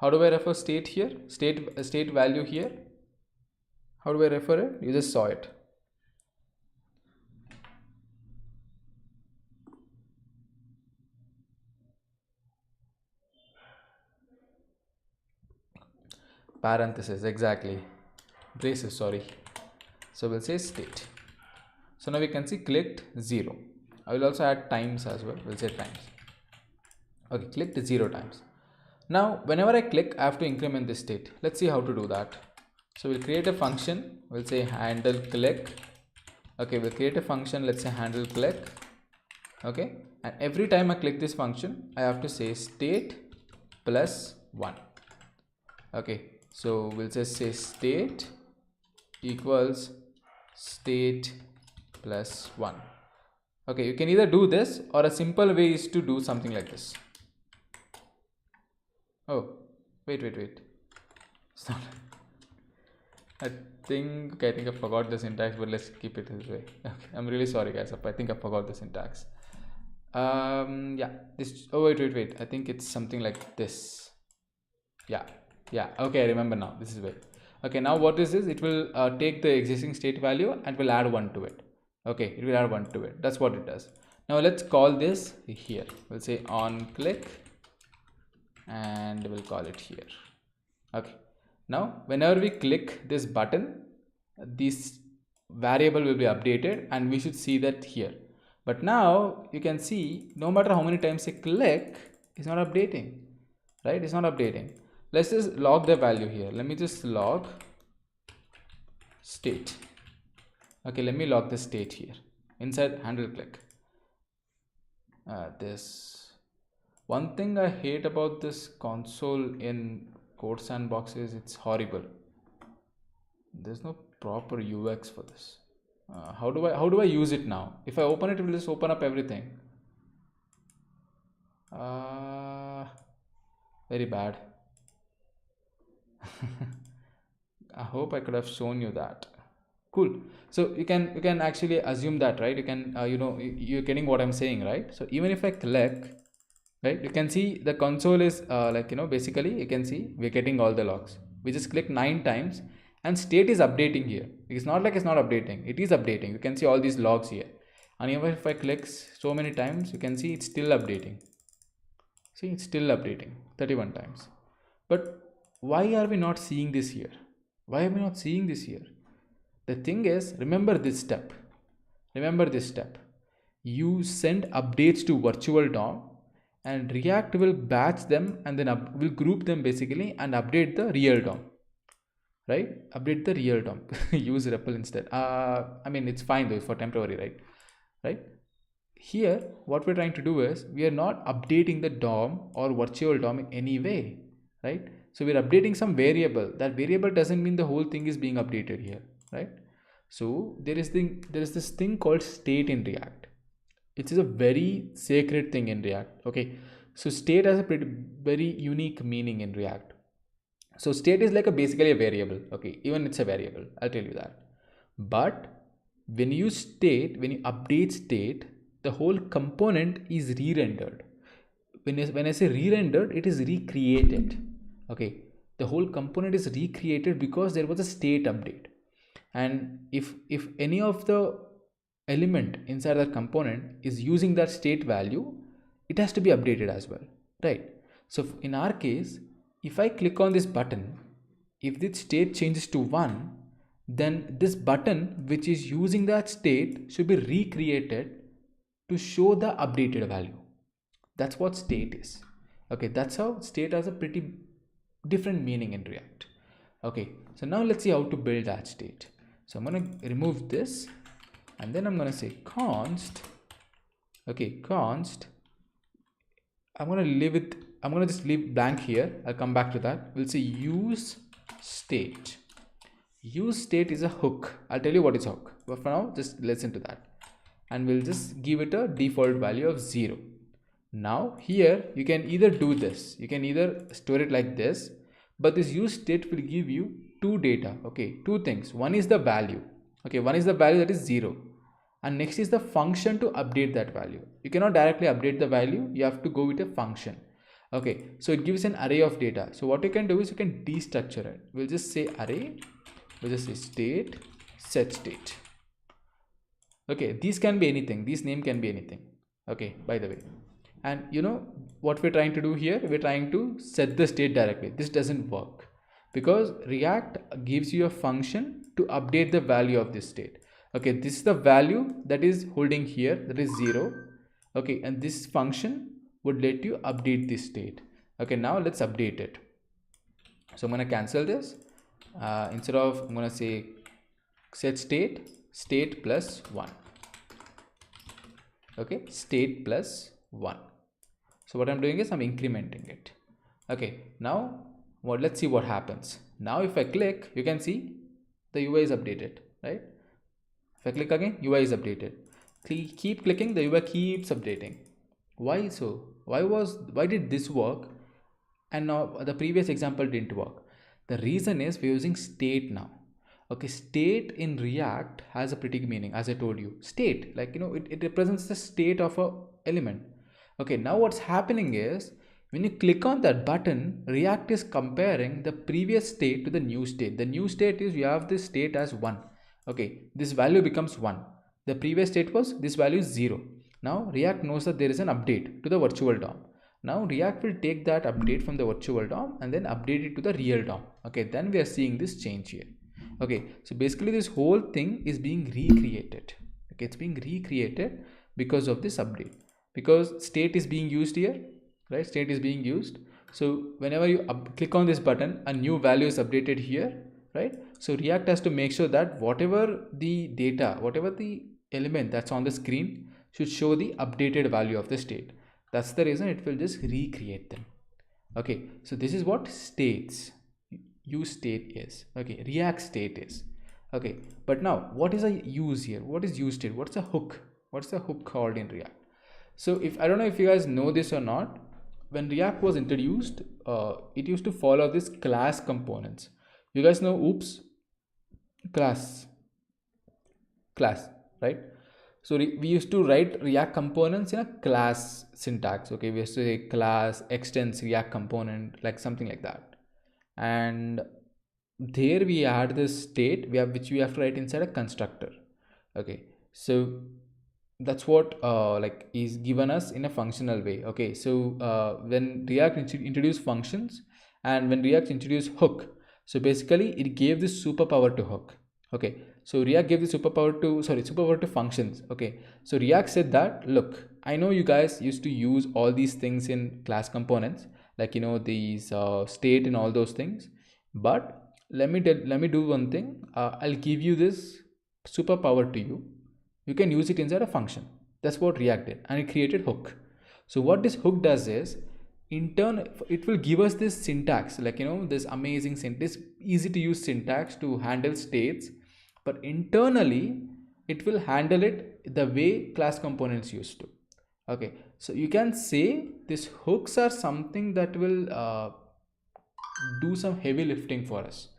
How do I refer state here? State value here. How do I refer it? You just saw it. Parenthesis, exactly. Braces, sorry. So we'll say state. So now we can see clicked 0. I will also add times as well. We'll say times. Okay, clicked 0 times. Now whenever I click, I have to increment this state. Let's see how to do that. So we'll create a function. We'll say handle click. Okay, we'll create a function. Let's say handle click. Okay, and every time I click this function, I have to say state plus 1. Okay, so we'll just say state equals state plus 1. Okay, you can either do this, or a simple way is to do something like this. Oh, wait. It's not. I think I forgot the syntax, but let's keep it this way. Okay, I'm really sorry guys, I think I forgot the syntax. Yeah, this, oh wait, I think it's something like this. Yeah, okay, I remember now. This is way. Okay, now what is this? It will take the existing state value and will add 1 to it. Okay, it will add 1 to it. That's what it does. Now let's call this here. We'll say on click, and we'll call it here. Okay, now whenever we click this button, this variable will be updated, and we should see that here. But now you can see no matter how many times you click, it's not updating, right? It's not updating. Let's just log the value here. Let me just log state. Okay, let me log the state here inside handle click. This one thing I hate about this console in Code Sandbox is it's horrible. There's no proper UX for this. How do I use it now? If I open it, it will just open up everything. Very bad. I hope I could have shown you that. Cool. So you can actually assume that, right? You can you're getting what I'm saying, right? So even if I click, right, you can see the console is basically you can see we're getting all the logs. We just click 9 times and state is updating here. It's not like it's not updating. It is updating. You can see all these logs here. And even if I click so many times, you can see it's still updating. See, it's still updating 31 times. But why are we not seeing this here? Why are we not seeing this here? The thing is, remember this step. You send updates to virtual DOM, and React will batch them and then will group them basically and update the real DOM. Right? Update the real DOM. Use REPL instead. I mean, it's fine though for temporary, right? Here, what we're trying to do is we are not updating the DOM or virtual DOM in any way, right? So we're updating some variable. That variable doesn't mean the whole thing is being updated here, right? So there is this thing called state in React. It is a very sacred thing in React. Okay, so state has a pretty very unique meaning in React. So state is like a basically a variable. Okay, even it's a variable, I'll tell you that. But when you update state, the whole component is re-rendered. When I say re-rendered, it is recreated. Okay, the whole component is recreated because there was a state update. And if any of the element inside that component is using that state value, it has to be updated as well, right? So in our case, if I click on this button, if this state changes to 1, then this button which is using that state should be recreated to show the updated value. That's what state is. Okay, that's how state has a pretty different meaning in React. Okay, so now let's see how to build that state. So I'm going to remove this, and then I'm going to say const. Okay, const. I'm going to just leave blank here. I'll come back to that. We'll say use state. Use state is a hook. I'll tell you what is a hook, but for now just listen to that, and we'll just give it a default value of 0. Now here you can either do this, you can either store it like this, but this use state will give you two data. Okay, two things. One is the value. Okay, one is the value that is 0, and next is the function to update that value. You cannot directly update the value, you have to go with a function. Okay, so it gives an array of data. So what you can do is you can destructure it. We'll just say array, we'll just say state, set state. Okay, these can be anything, these name can be anything. Okay, by the way, and you know what we're trying to do here, we're trying to set the state directly. This doesn't work because React gives you a function to update the value of this state. Okay, this is the value that is holding here, that is 0. Okay, and this function would let you update this state. Okay, now let's update it. So I'm going to cancel this. Instead of, I'm going to say set state plus 1. Okay, state plus 1. So what I'm doing is I'm incrementing it. Okay, now let's see what happens. Now if I click, you can see the UI is updated, right? If I click again, UI is updated. Keep clicking, the UI keeps updating. Why so? Why did this work and now the previous example didn't work? The reason is we're using state now. Okay, state in React has a pretty meaning, as I told you. State, like, you know, it represents the state of a element. Okay, now what's happening is when you click on that button, React is comparing the previous state to the new state. The new state is you have this state as 1. Okay, this value becomes 1. The previous state was this value is 0. Now React knows that there is an update to the virtual DOM. Now React will take that update from the virtual DOM and then update it to the real DOM. Okay, then we are seeing this change here. Okay, so basically this whole thing is being recreated. Okay, it's being recreated because of this update, because state is being used here, right? State is being used. So whenever you click on this button, a new value is updated here, right? So React has to make sure that whatever the data, whatever the element that's on the screen should show the updated value of the state. That's the reason it will just recreate them. Okay, so this is what states, use state is. Okay, React state is. Okay, but now what is a use here? What is use state? What's a hook? What's the hook called in React? So if I don't know if you guys know this or not, when React was introduced, it used to follow this class components. You guys know oops, class, right? So we used to write React components in a class syntax. Okay, we used to say class extends React component, like something like that. And there we add this state which we have to write inside a constructor. Okay, so that's what like is given us in a functional way. Okay, so when React introduced functions and when React introduced hook, so basically it gave this superpower to hook. Okay, so React gave the superpower to functions. Okay, so React said that, look, I know you guys used to use all these things in class components, like, you know, these state and all those things, but let me do one thing. I'll give you this superpower to you. You can use it inside a function. That's what React did, and it created hook. So what this hook does is, in turn, it will give us this syntax, like, you know, this amazing syntax, easy to use syntax to handle states, but internally it will handle it the way class components used to. Okay, so you can say these hooks are something that will do some heavy lifting for us.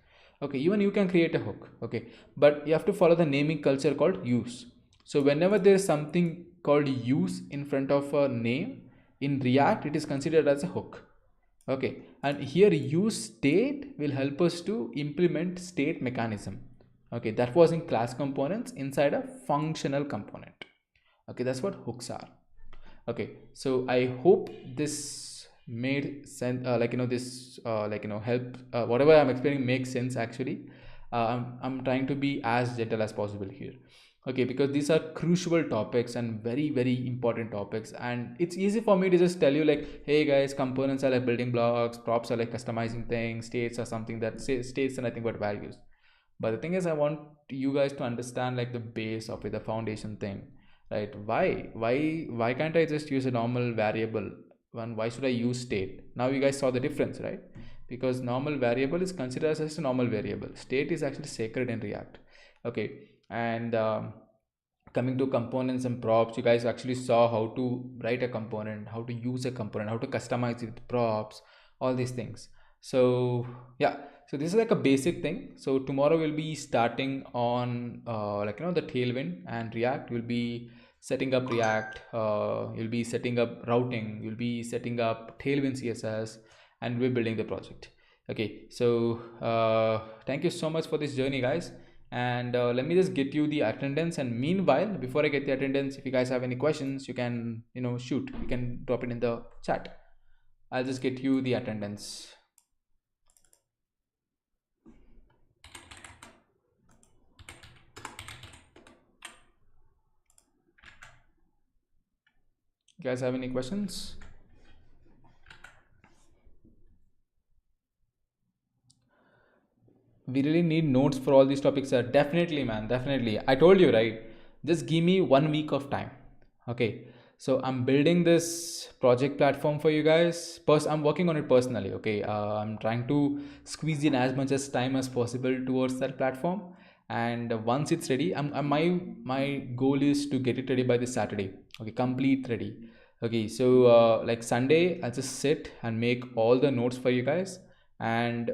Okay, even you can create a hook, okay, but you have to follow the naming culture called use. So whenever there is something called use in front of a name in React, it is considered as a hook. Okay, and here use state will help us to implement state mechanism. Okay, that was in class components inside a functional component. Okay, that's what hooks are. Okay, so I hope this made sense, this help, whatever I'm explaining makes sense actually. I'm trying to be as gentle as possible here. Okay, because these are crucial topics and very very important topics, and it's easy for me to just tell you like, hey guys, components are like building blocks, props are like customizing things, states are something that states and nothing but values. But the thing is, I want you guys to understand like the base of it, the foundation thing, right? Why can't I just use a normal variable? Why should I use state? Now you guys saw the difference, right? Because normal variable is considered as just a normal variable. State is actually sacred in React. Okay, and coming to components and props, you guys actually saw how to write a component, how to use a component, how to customize it with props, all these things. So yeah, so this is like a basic thing. So tomorrow we'll be starting on the Tailwind and React. We'll be setting up React, you'll be setting up routing, you'll be setting up Tailwind CSS, and we're building the project. Okay, so thank you so much for this journey, guys. And let me just get you the attendance, and meanwhile, before I get the attendance, if you guys have any questions, you can shoot, you can drop it in the chat. I'll just get you the attendance. You guys have any questions? We really need notes for all these topics, sir. Definitely, man, definitely. I told you, right? Just give me 1 week of time. Okay, so I'm building this project platform for you guys. First, I'm working on it personally. Okay, I'm trying to squeeze in as much as time as possible towards that platform. And once it's ready, my goal is to get it ready by this Saturday. Okay, complete ready. Okay, so like Sunday, I'll just sit and make all the notes for you guys, and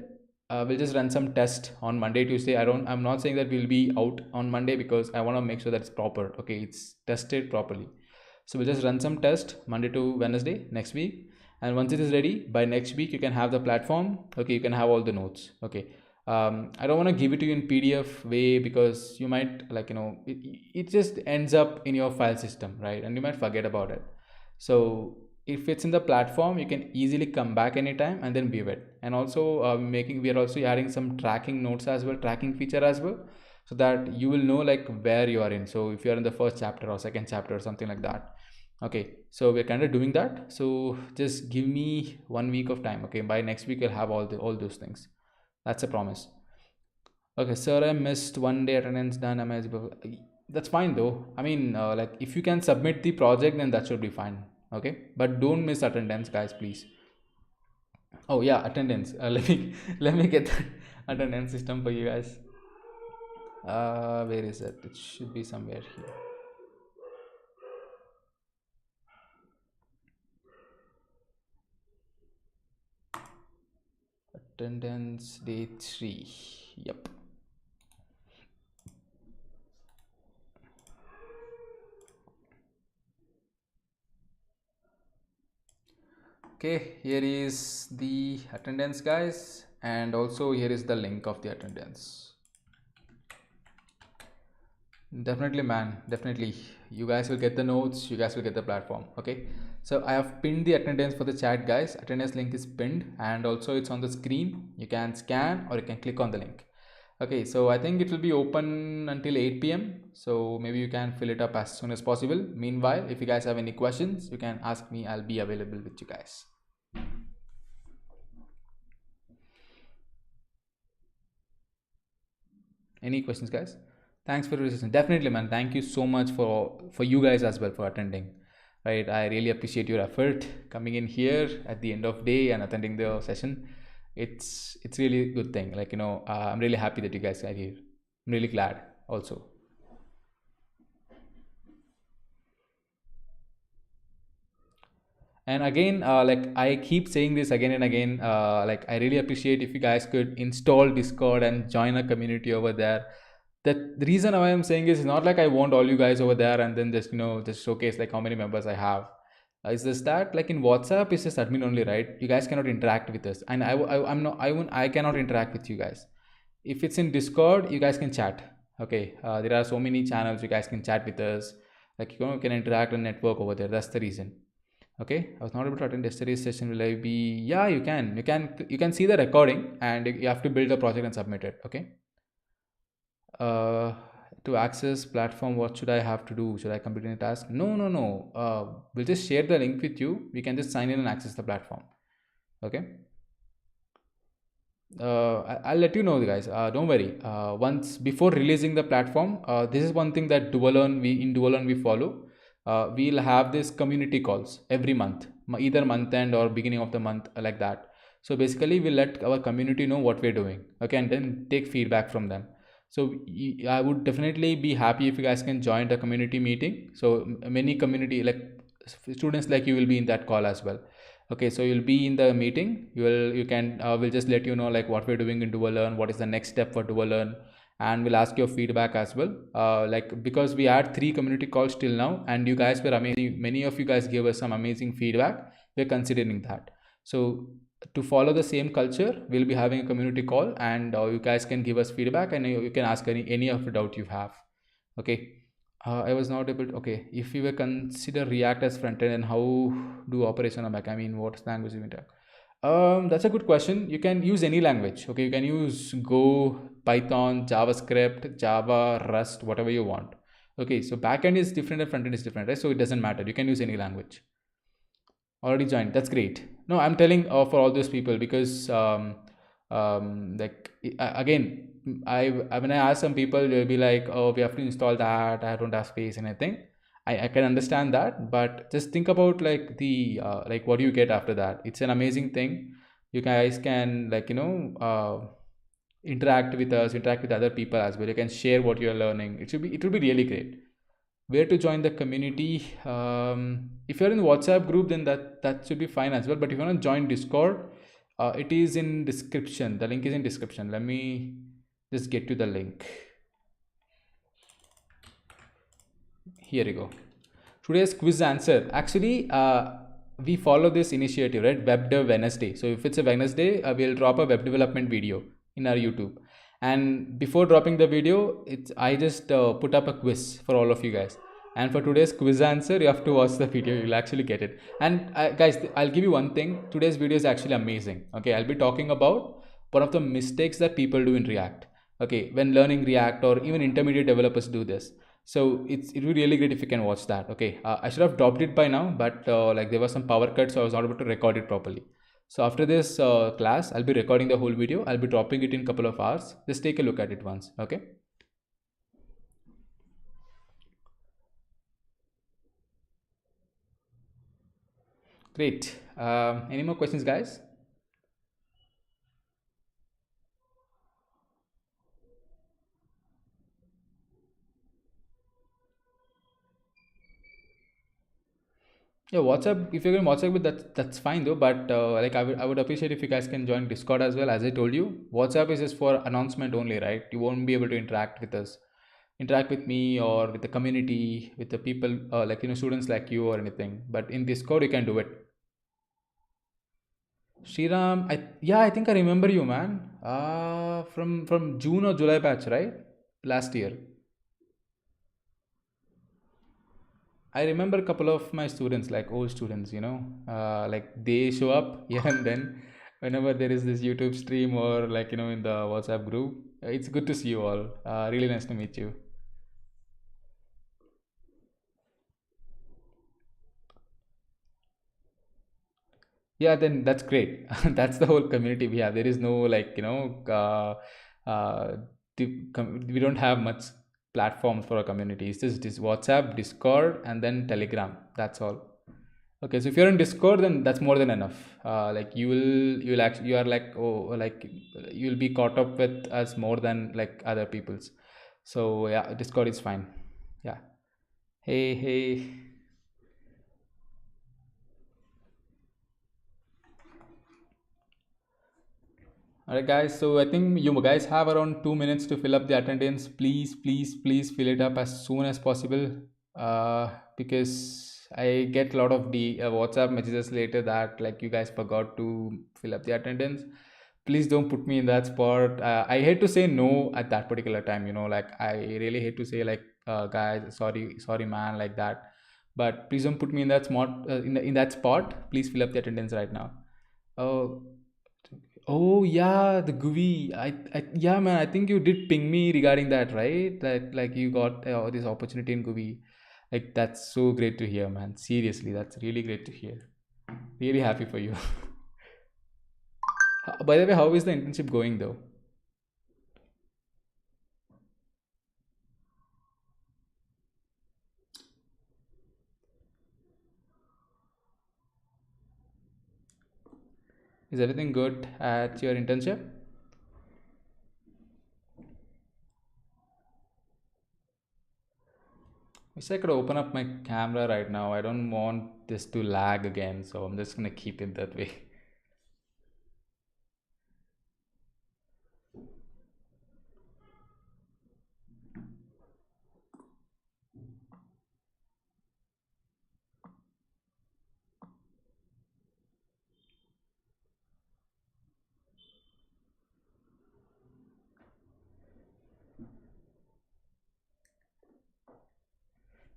we'll just run some test on Monday, Tuesday. I'm not saying that we'll be out on Monday, because I want to make sure that it's proper. Okay, it's tested properly. So we'll just run some test Monday to Wednesday next week, and once it is ready by next week, you can have the platform. Okay, you can have all the notes. Okay, I don't want to give it to you in PDF way, because you might it just ends up in your file system, right? And you might forget about it. So if it's in the platform, you can easily come back anytime and then view it. And also we are also adding some tracking notes as well, tracking feature as well, so that you will know like where you are in. So if you are in the first chapter or second chapter or something like that. Okay, so we're kind of doing that. So just give me 1 week of time. Okay, by next week you'll have all those things. That's a promise. Okay, sir, I missed 1 day attendance done. Am I eligible? That's fine though. I mean, like if you can submit the project, then that should be fine. Okay, but don't miss attendance, guys, please. Oh yeah, attendance. Let me get that attendance system for you guys. Where is it? It should be somewhere here. Attendance day 3. Yep. Okay, here is the attendance, guys, and also here is the link of the attendance. Definitely, man, definitely. You guys will get the notes, you guys will get the platform. Okay, so I have pinned the attendance for the chat, guys. Attendance link is pinned, and also it's on the screen. You can scan or you can click on the link. Okay, so I think it will be open until 8 p.m. So maybe you can fill it up as soon as possible. Meanwhile, if you guys have any questions, you can ask me. I'll be available with you guys. Any questions, guys? Thanks for your listening. Definitely, man. Thank you so much for you guys as well for attending. Right, I really appreciate your effort coming in here at the end of day and attending the session. It's really a good thing. I'm really happy that you guys are here. I'm really glad. also. And again, like I keep saying this again and again, like I really appreciate if you guys could install Discord and join a community over there. That the reason why I'm saying is not like I want all you guys over there and then just just showcase like how many members I have. It's just that like in WhatsApp it's just admin only, right? You guys cannot interact with us, and I'm not I cannot interact with you guys. If it's in Discord, you guys can chat. Okay, there are so many channels you guys can chat with us. Like you can interact and network over there. That's the reason. Okay, I was not able to attend yesterday's session. Will I be? Yeah, you can see the recording and you have to build a project and submit it. Okay. uh, to access platform, what should I have to do? Should I complete any task? No, no, no. We'll just share the link with you. We can just sign in and access the platform. Okay. I'll let you know, guys. Don't worry. Once before releasing the platform, this is one thing that Duolearn we follow. We'll have this community calls every month, either month end or beginning of the month, like that. So basically, we'll let our community know what we're doing. Okay, and then take feedback from them. So I would definitely be happy if you guys can join the community meeting. So many community like students like you will be in that call as well. Okay, so you'll be in the meeting. You can we'll just let you know like what we're doing in Duolearn, what is the next step for Duolearn, and we'll ask your feedback as well. Like because we had 3 community calls till now, and you guys were amazing. Many of you guys gave us some amazing feedback. We're considering that. So to follow the same culture, we'll be having a community call, and you guys can give us feedback, and you can ask any of the doubt you have. Okay. I was not able to. Okay, if we were consider React as front end, and how do operation on back? I mean, what language you interact? That's a good question. You can use any language. Okay, you can use Go, Python, JavaScript, Java, Rust, whatever you want. Okay, so backend is different and front end is different, right? So it doesn't matter. You can use any language. Already joined. That's great. No, I'm telling for all those people because like again, when I ask some people, they'll be like, "Oh, we have to install that. I don't have space and anything." I can understand that, but just think about like the like what do you get after that? It's an amazing thing. You guys can like interact with us, interact with other people as well. You can share what you're learning. It will be really great. Where to join the community? If you're in the WhatsApp group, then that should be fine as well. But if you want to join Discord, it is in description. The link is in description. Let me just get to the link. Here you go. Today's quiz answer. Actually, we follow this initiative, right? Web Dev Wednesday. So if it's a Wednesday, we'll drop a web development video in our YouTube. And before dropping the video, I just put up a quiz for all of you guys. And for today's quiz answer, you have to watch the video. You'll actually get it. And guys, I'll give you one thing. Today's video is actually amazing. Okay, I'll be talking about one of the mistakes that people do in React. Okay, when learning React, or even intermediate developers do this. So it would be really great if you can watch that. Okay, I should have dropped it by now, but like there was some power cut, so I was not able to record it properly. So after this class, I'll be recording the whole video. I'll be dropping it in a couple of hours. Just take a look at it once. Okay. Great. Any more questions, guys? Yeah, WhatsApp. If you're going WhatsApp with that, that's fine though. But like I would appreciate if you guys can join Discord as well. As I told you, WhatsApp is just for announcement only, right? You won't be able to interact with us, interact with me or with the community, with the people like students like you or anything. But in Discord, you can do it. Shriram, I think I remember you, man. From June or July batch, right? Last year. I remember a couple of my students, like old students, like they show up here and then whenever there is this YouTube stream or like, in the WhatsApp group. It's good to see you all. Really nice to meet you. Yeah, then that's great. That's the whole community we have. There is no like, we don't have much platforms for a community. It's just this WhatsApp, Discord, and then Telegram. That's all. Okay, so if you're in Discord, then that's more than enough. Like you'll actually you are like, oh, like you'll be caught up with us more than like other people's. So yeah, Discord is fine. Yeah. Hey, hey. All right, guys. So I think you guys have around 2 minutes to fill up the attendance. Please, please, please fill it up as soon as possible. Because I get a lot of the WhatsApp messages later that like you guys forgot to fill up the attendance. Please don't put me in that spot. I hate to say no at that particular time. Like I really hate to say like, guys, sorry, sorry, man, like that. But please don't put me in that spot. In that spot, please fill up the attendance right now. Oh, oh yeah, the GUI. Yeah, man. I think you did ping me regarding that, right? That like you got this opportunity in GUI. Like that's so great to hear, man. Seriously, that's really great to hear. Really happy for you. By the way, how is the internship going though? Is everything good at your internship? Wish I could open up my camera right now. I don't want this to lag again, so I'm just gonna keep it that way.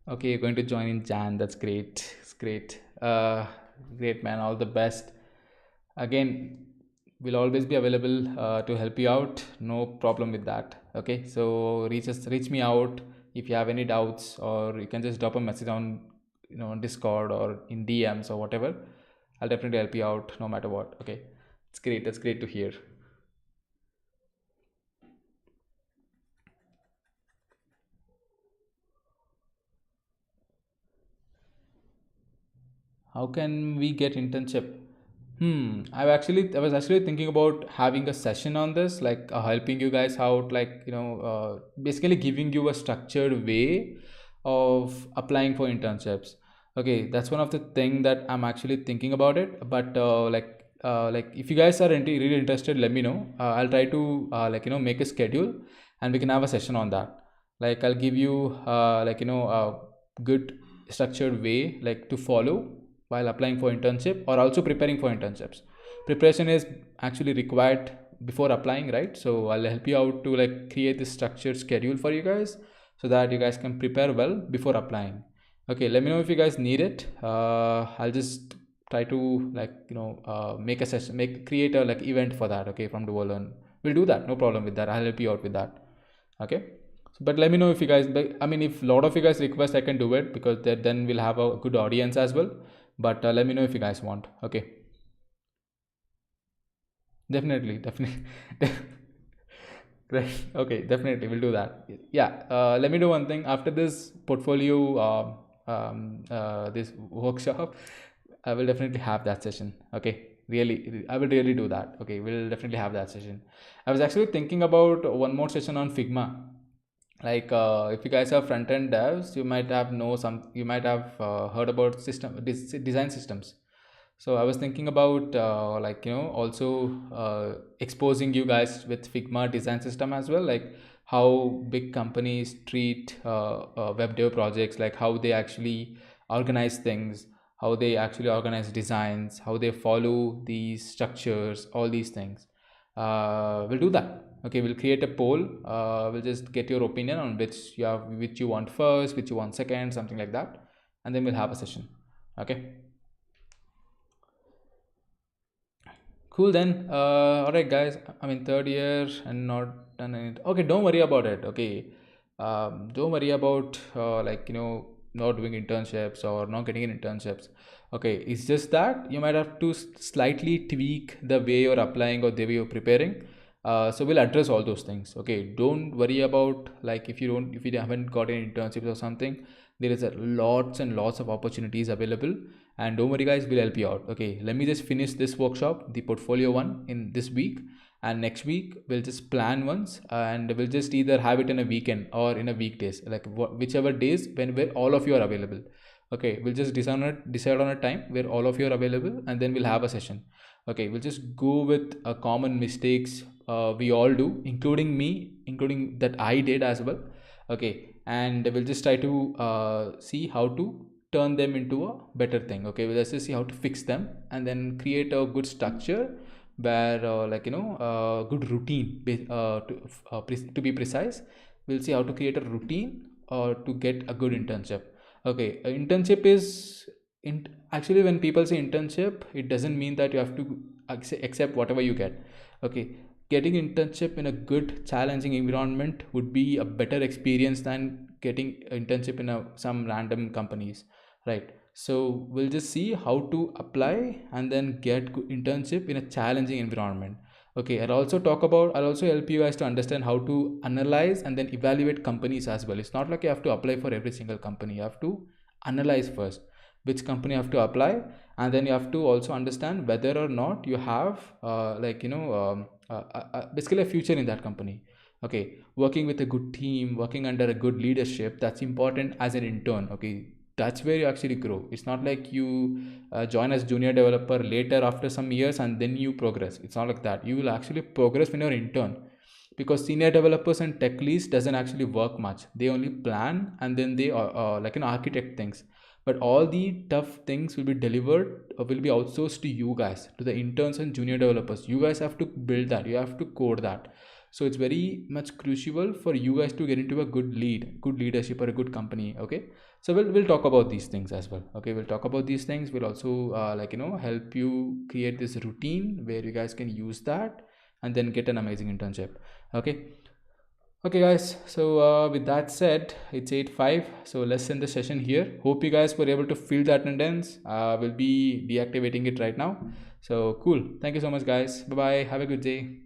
Okay, you're going to join in Jan. That's great. It's great. Great, man. All the best. Again, we'll always be available to help you out. No problem with that. Okay, so reach me out if you have any doubts, or you can just drop a message on on Discord or in DMs or whatever. I'll definitely help you out no matter what. Okay, it's great. That's great to hear. How can we get internship? I was actually thinking about having a session on this, like helping you guys out, like basically giving you a structured way of applying for internships. Okay, that's one of the thing that I'm actually thinking about it. But like if you guys are really interested, let me know. I'll try to make a schedule, and we can have a session on that. Like I'll give you a good structured way like to follow while applying for internship or also preparing for internships. Preparation is actually required before applying, right? So I'll help you out to like create this structured schedule for you guys so that you guys can prepare well before applying. Okay, let me know if you guys need it. I'll just try to make a session, make create a like event for that. Okay, from Duolearn, we'll do that. No problem with that. I'll help you out with that. Okay, but let me know if you guys, I mean, if a lot of you guys request, I can do it because then we'll have a good audience as well. But let me know if you guys want. Okay, definitely, definitely. Great. Okay, definitely we'll do that. Yeah, let me do one thing after this portfolio this workshop. I will definitely have that session. Okay, really, I will really do that. Okay, we'll definitely have that session. I was actually thinking about one more session on Figma. Like if you guys are front end devs, you might have heard about design systems. So I was thinking about also exposing you guys with Figma design system as well, like how big companies treat web dev projects, like how they actually organize things, how they actually organize designs, how they follow these structures, all these things. We'll do that. Okay, we'll create a poll. We'll just get your opinion on which you want first, which you want second, something like that, and then we'll have a session. Okay. Cool then. All right, guys. I'm in third year and not done it. Okay, don't worry about it. Okay, don't worry about not doing internships or not getting in internships. Okay, it's just that you might have to slightly tweak the way you're applying or the way you're preparing. So we'll address all those things. Okay, don't worry about like if you haven't got any internships or something. There is a lots and lots of opportunities available, and don't worry guys, we'll help you out. Okay, let me just finish this workshop, the portfolio one, in this week, and next week we'll just plan once, and we'll just either have it in a weekend or in a weekdays, like whichever days when where all of you are available. Okay, we'll just decide on a time where all of you are available, and then we'll have a session. Okay, we'll just go with common mistakes we all do, including me, including that I did as well. Okay, and we'll just try to see how to turn them into a better thing. Okay, let's just see how to fix them, and then create a good structure where good routine to be precise. We'll see how to create a routine to get a good internship. Okay, internship is actually, when people say internship, it doesn't mean that you have to accept whatever you get. Okay, getting internship in a good challenging environment would be a better experience than getting internship in some random companies, right? So we'll just see how to apply and then get internship in a challenging environment. Okay, I'll also help you guys to understand how to analyze and then evaluate companies as well. It's not like you have to apply for every single company. You have to analyze first which company you have to apply, and then you have to also understand whether or not you have basically a future in that company. Okay, working with a good team, working under a good leadership, that's important as an intern. Okay, that's where you actually grow. It's not like you join as junior developer later after some years and then you progress. It's not like that. You will actually progress when you're intern, because senior developers and tech leads doesn't actually work much. They only plan and then they like an architect things, but all the tough things will be delivered will be outsourced to you guys, to the interns and junior developers. You guys have to build that, you have to code that. So it's very much crucial for you guys to get into a good leadership or a good company. Okay, so we'll talk about these things as well. Okay, we'll talk about these things. We'll also help you create this routine where you guys can use that and then get an amazing internship. Okay, okay guys, so with that said, it's 8:05, so let's end the session here. Hope you guys were able to fill the attendance. We'll be deactivating it right now. So cool, thank you so much guys, bye bye, have a good day.